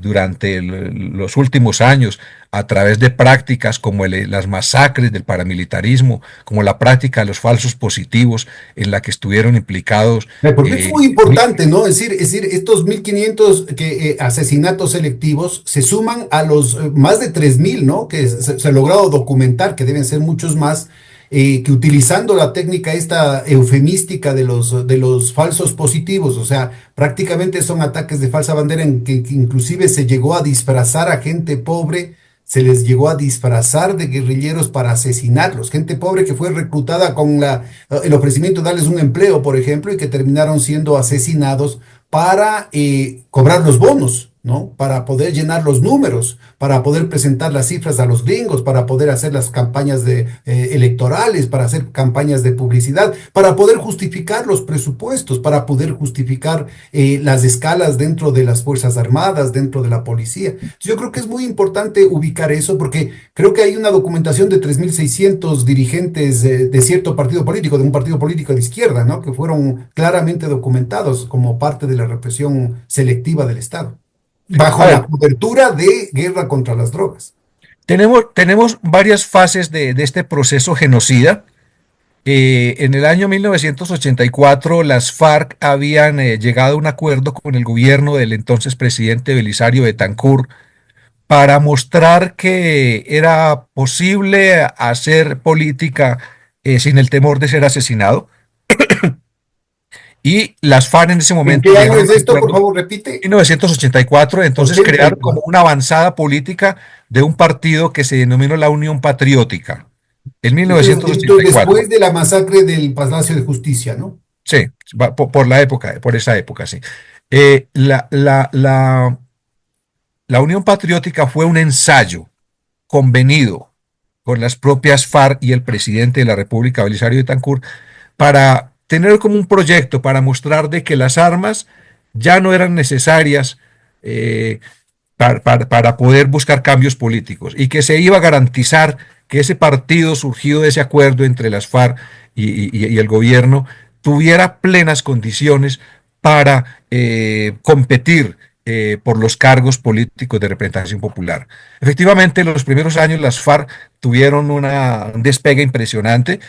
durante los últimos años a través de prácticas como las masacres del paramilitarismo, como la práctica de los falsos positivos en la que estuvieron implicados. Porque es muy importante, ¿no? Es decir, estos 1.500 asesinatos selectivos se suman a los más de 3.000, ¿no? Que se ha logrado documentar, que deben ser muchos más, que utilizando la técnica esta eufemística de los falsos positivos, o sea, prácticamente son ataques de falsa bandera en que inclusive se llegó a disfrazar a gente pobre, se les llegó a disfrazar de guerrilleros para asesinarlos, gente pobre que fue reclutada con el ofrecimiento de darles un empleo, por ejemplo, y que terminaron siendo asesinados para cobrar los bonos, ¿no? Para poder llenar los números, para poder presentar las cifras a los gringos, para poder hacer las campañas electorales, para hacer campañas de publicidad, para poder justificar los presupuestos, para poder justificar las escalas dentro de las Fuerzas Armadas, dentro de la policía. Yo creo que es muy importante ubicar eso porque creo que hay una documentación de 3.600 dirigentes de cierto partido político, de un partido político de izquierda, ¿no? Que fueron claramente documentados como parte de la represión selectiva del Estado, A bajo la ver, cobertura de guerra contra las drogas. tenemos varias fases de este proceso genocida. En el año 1984, las FARC habían llegado a un acuerdo con el gobierno del entonces presidente Belisario Betancur para mostrar que era posible hacer política sin el temor de ser asesinado. Y las FARC en ese ¿En momento qué año llegaron es a un esto? Por acuerdo favor, repite. 1984, entonces crearon como 84. una avanzada política de un partido que se denominó la Unión Patriótica en Entonces, 1984. después de la masacre del Palacio de Justicia, ¿no? Sí, por la época, por esa época, sí. Eh, la, la, la, la Unión Patriótica fue un ensayo convenido con las propias FARC y el presidente de la República, Belisario Betancur, para tener como un proyecto para mostrar de que las armas ya no eran necesarias eh, para poder buscar cambios políticos y que se iba a garantizar que ese partido surgido de ese acuerdo entre las FARC y el gobierno tuviera plenas condiciones para competir por los cargos políticos de representación popular. Efectivamente, en los primeros años las FARC tuvieron un despegue impresionante,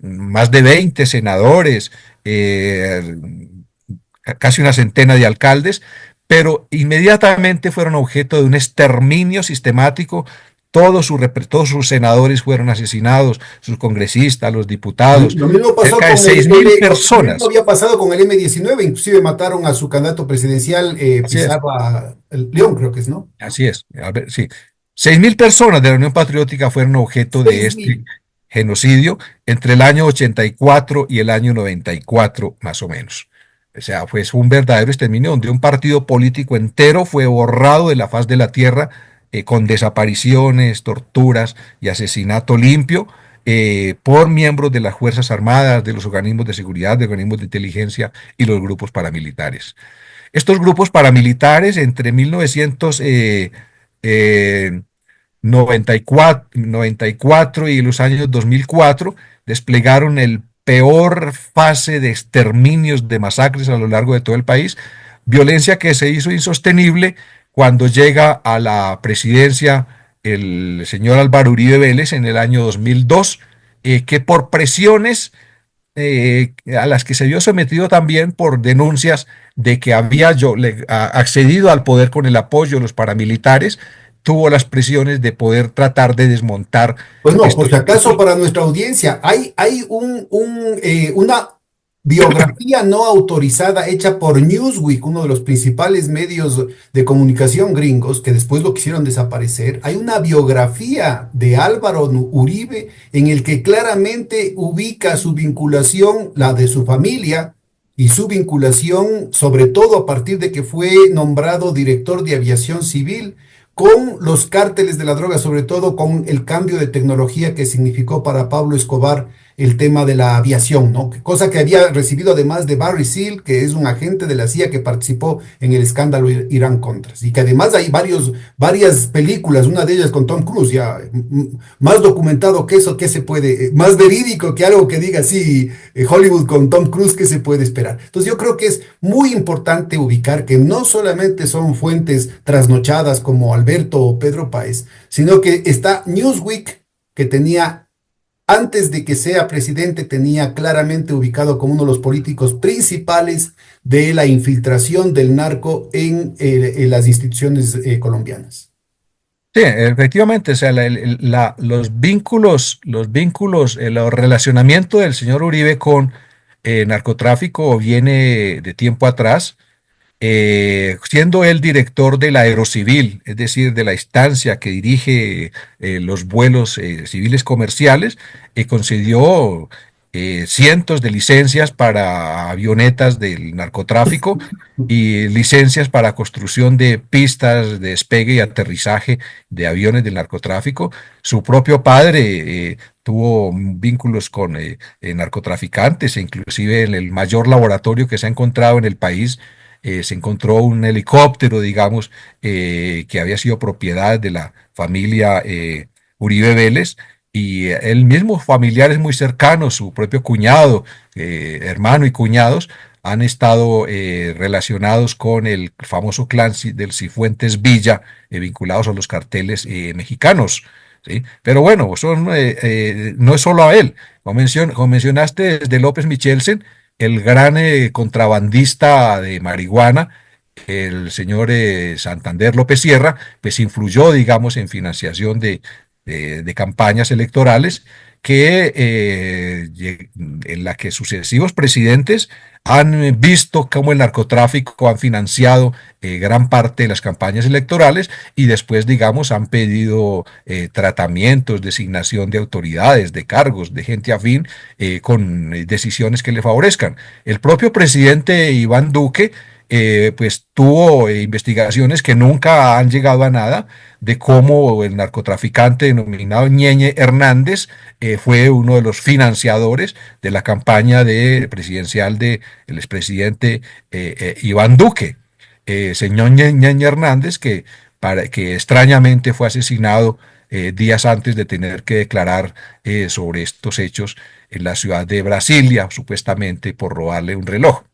más de 20 senadores, eh, casi una centena de alcaldes, pero inmediatamente fueron objeto de un exterminio sistemático. Todos sus senadores fueron asesinados, sus congresistas, los diputados, Lo mismo pasó cerca de con 6.000 lo mismo personas. había pasado con el M-19, inclusive mataron a su candidato presidencial, Así es, Pizarro León, creo que es, ¿no? así es. A ver, sí. 6.000 personas de la Unión Patriótica fueron objeto de 6.000. este genocidio entre el año 84 y el año 94, más o menos. O sea, fue un verdadero exterminio donde un partido político entero fue borrado de la faz de la tierra, con desapariciones, torturas y asesinato limpio, por miembros de las Fuerzas Armadas, de los organismos de seguridad, de organismos de inteligencia y los grupos paramilitares. Estos grupos paramilitares entre 1994 y los años 2004 desplegaron el peor fase de exterminios, de masacres a lo largo de todo el país, violencia que se hizo insostenible cuando llega a la presidencia el señor Álvaro Uribe Vélez en el año 2002, que por presiones a las que se vio sometido también por denuncias de que había accedido al poder con el apoyo de los paramilitares, tuvo las presiones de poder tratar de desmontar Pues no, por estos si acaso grupos. para nuestra audiencia, hay una biografía no autorizada hecha por Newsweek, uno de los principales medios de comunicación gringos, que después lo quisieron desaparecer. Hay una biografía de Álvaro Uribe en el que claramente ubica su vinculación, la de su familia, y su vinculación, sobre todo a partir de que fue nombrado director de aviación civil con los cárteles de la droga, sobre todo con el cambio de tecnología que significó para Pablo Escobar el tema de la aviación, ¿no? Cosa que había recibido además de Barry Seal, que es un agente de la CIA que participó en el escándalo Irán-Contras, y que además hay varias películas, una de ellas con Tom Cruise, ya más documentado que eso, ¿qué se puede? Más verídico que algo que diga así, Hollywood con Tom Cruise, ¿qué se puede esperar? Entonces yo creo que es muy importante ubicar que no solamente son fuentes trasnochadas como Alberto o Pedro Páez, sino que está Newsweek, que tenía, antes de que sea presidente, tenía claramente ubicado como uno de los políticos principales de la infiltración del narco en las instituciones colombianas. Sí, efectivamente, o sea, los vínculos, el relacionamiento del señor Uribe con narcotráfico viene de tiempo atrás, siendo él director de la Aerocivil, es decir, de la instancia que dirige los vuelos civiles comerciales, concedió cientos de licencias para avionetas del narcotráfico y licencias para construcción de pistas de despegue y aterrizaje de aviones del narcotráfico. Su propio padre tuvo vínculos con narcotraficantes, e inclusive en el mayor laboratorio que se ha encontrado en el país se encontró un helicóptero, digamos, que había sido propiedad de la familia Uribe Vélez, y él mismo, familiares muy cercanos, su propio cuñado, hermano y cuñados, han estado relacionados con el famoso clan del Cifuentes Villa, vinculados a los carteles mexicanos. ¿Sí? Pero bueno, no es solo a él. Como mencionaste, desde López Michelsen, el gran contrabandista de marihuana, el señor Santander López Sierra, pues influyó, digamos, en financiación de campañas electorales que, en la que sucesivos presidentes han visto cómo el narcotráfico han financiado gran parte de las campañas electorales y después, digamos, han pedido tratamientos, designación de autoridades, de cargos, de gente afín, con decisiones que le favorezcan. El propio presidente Iván Duque, pues tuvo investigaciones que nunca han llegado a nada de cómo el narcotraficante denominado Ñeñe Hernández fue uno de los financiadores de la campaña presidencial del expresidente Iván Duque. Señor Ñeñe Hernández, que extrañamente fue asesinado días antes de tener que declarar sobre estos hechos en la ciudad de Brasilia, supuestamente por robarle un reloj.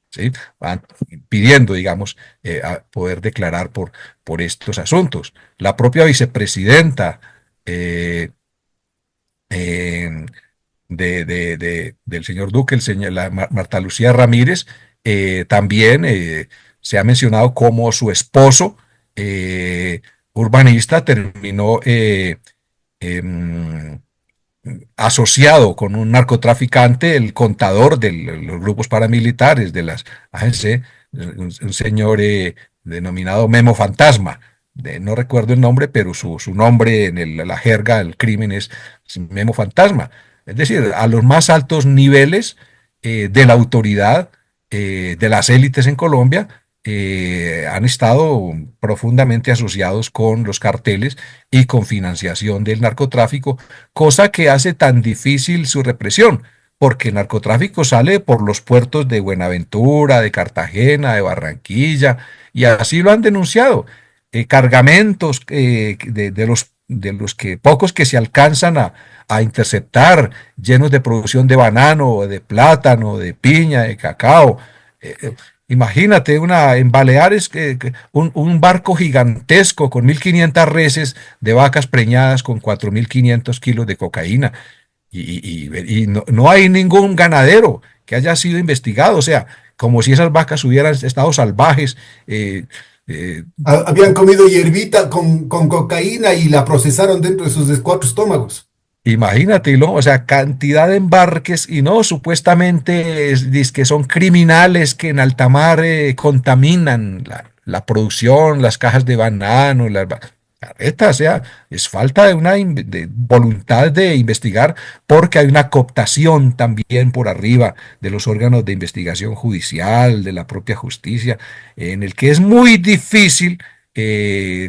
¿Sí? Van pidiendo, digamos, a poder declarar por estos asuntos. La propia vicepresidenta eh, eh, del señor Duque, Marta Lucía Ramírez, también se ha mencionado cómo su esposo, urbanista, terminó em, asociado con un narcotraficante, el contador de los grupos paramilitares de las ANC, un señor denominado Memo Fantasma. No recuerdo el nombre, pero su nombre en la jerga del crimen es Memo Fantasma. Es decir, a los más altos niveles de la autoridad, de las élites en Colombia, han estado profundamente asociados con los carteles y con financiación del narcotráfico, cosa que hace tan difícil su represión, porque el narcotráfico sale por los puertos de Buenaventura, de Cartagena, de Barranquilla, y así lo han denunciado. Cargamentos de los que pocos que se alcanzan a interceptar, llenos de producción de banano, de plátano, de piña, de cacao. Eh, eh, Imagínate en Baleares, un barco gigantesco con 1.500 reses de vacas preñadas con 4.500 kilos de cocaína. Y no hay ningún ganadero que haya sido investigado. O sea, como si esas vacas hubieran estado salvajes. Eh, Habían comido hierbita con cocaína y la procesaron dentro de sus cuatro estómagos. Imagínate, ¿no? O sea, cantidad de embarques y no, supuestamente que son criminales que en alta mar contaminan la producción, las cajas de banano, carretas, o sea, es falta de una de voluntad de investigar porque hay una cooptación también por arriba de los órganos de investigación judicial, de la propia justicia, en el que es muy difícil,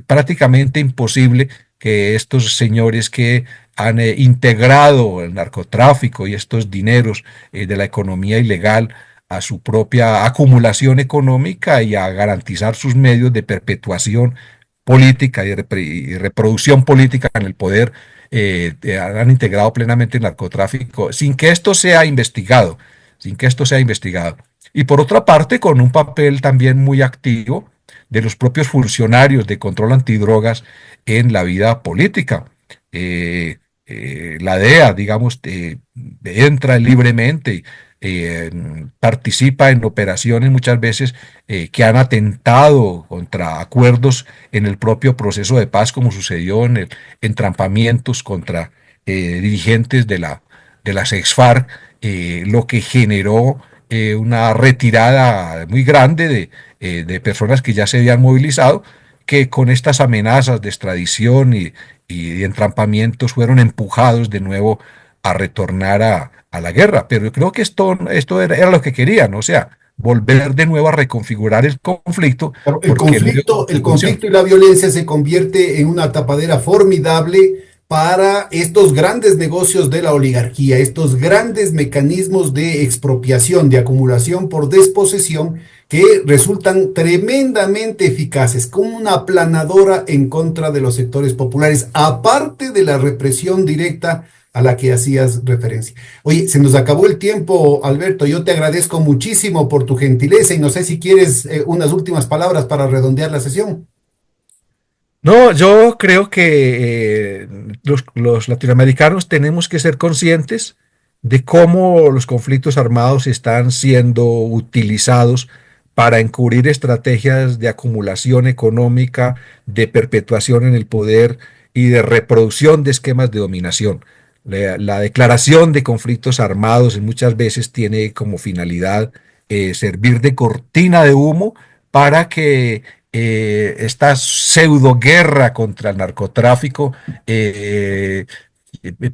prácticamente imposible, que estos señores que han integrado el narcotráfico y estos dineros de la economía ilegal a su propia acumulación económica y a garantizar sus medios de perpetuación política y reproducción política en el poder, han integrado plenamente el narcotráfico sin que esto sea investigado, sin que esto sea investigado. Y por otra parte, con un papel también muy activo de los propios funcionarios de control antidrogas en la vida política. Eh, la DEA, digamos, entra libremente, eh, participa en operaciones muchas veces que han atentado contra acuerdos en el propio proceso de paz, como sucedió en entrampamientos contra dirigentes de las ex-FARC, lo que generó una retirada muy grande de personas que ya se habían movilizado, que con estas amenazas de extradición y entrampamientos fueron empujados de nuevo a retornar a la guerra. Pero yo creo que esto era lo que querían, o sea, volver de nuevo a reconfigurar el conflicto, Claro, porque no dio el solución. conflicto y la violencia se convierte en una tapadera formidable para estos grandes negocios de la oligarquía, estos grandes mecanismos de expropiación, de acumulación por desposesión, que resultan tremendamente eficaces, como una aplanadora en contra de los sectores populares, aparte de la represión directa a la que hacías referencia. Oye, se nos acabó el tiempo, Alberto. Yo te agradezco muchísimo por tu gentileza y no sé si quieres unas últimas palabras para redondear la sesión. No, yo creo que los latinoamericanos tenemos que ser conscientes de cómo los conflictos armados están siendo utilizados para encubrir estrategias de acumulación económica, de perpetuación en el poder y de reproducción de esquemas de dominación. La declaración de conflictos armados muchas veces tiene como finalidad servir de cortina de humo para que esta pseudo guerra contra el narcotráfico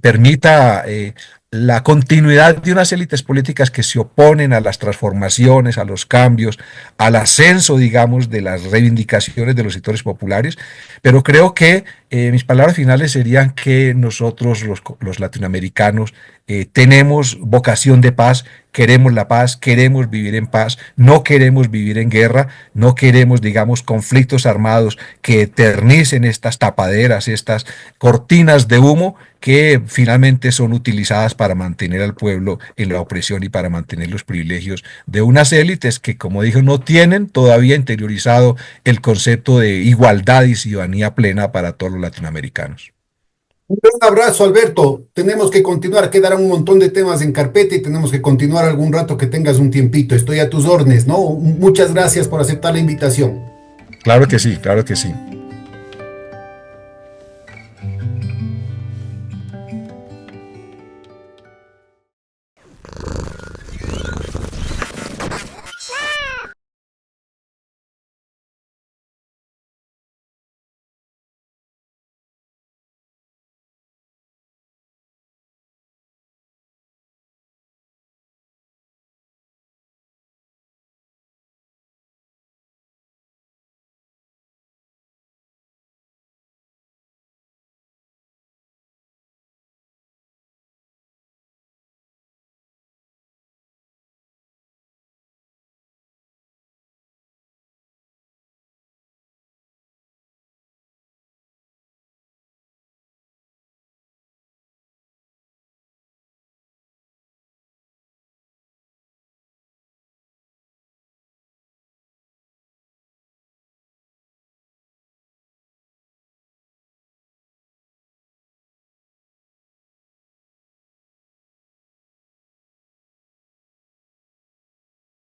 permita la continuidad de unas élites políticas que se oponen a las transformaciones, a los cambios, al ascenso, digamos, de las reivindicaciones de los sectores populares. Pero creo que mis palabras finales serían que nosotros, los latinoamericanos, tenemos vocación de paz, queremos la paz, queremos vivir en paz, no queremos vivir en guerra, no queremos, digamos, conflictos armados que eternicen estas tapaderas, estas cortinas de humo que finalmente son utilizadas para mantener al pueblo en la opresión y para mantener los privilegios de unas élites que, como dijo, no tienen todavía interiorizado el concepto de igualdad y ciudadanía plena para todos los latinoamericanos. Un gran abrazo, Alberto. Tenemos que continuar, quedarán un montón de temas en carpeta y tenemos que continuar algún rato que tengas un tiempito. Estoy a tus órdenes, ¿no? Muchas gracias por aceptar la invitación. Claro que sí, claro que sí.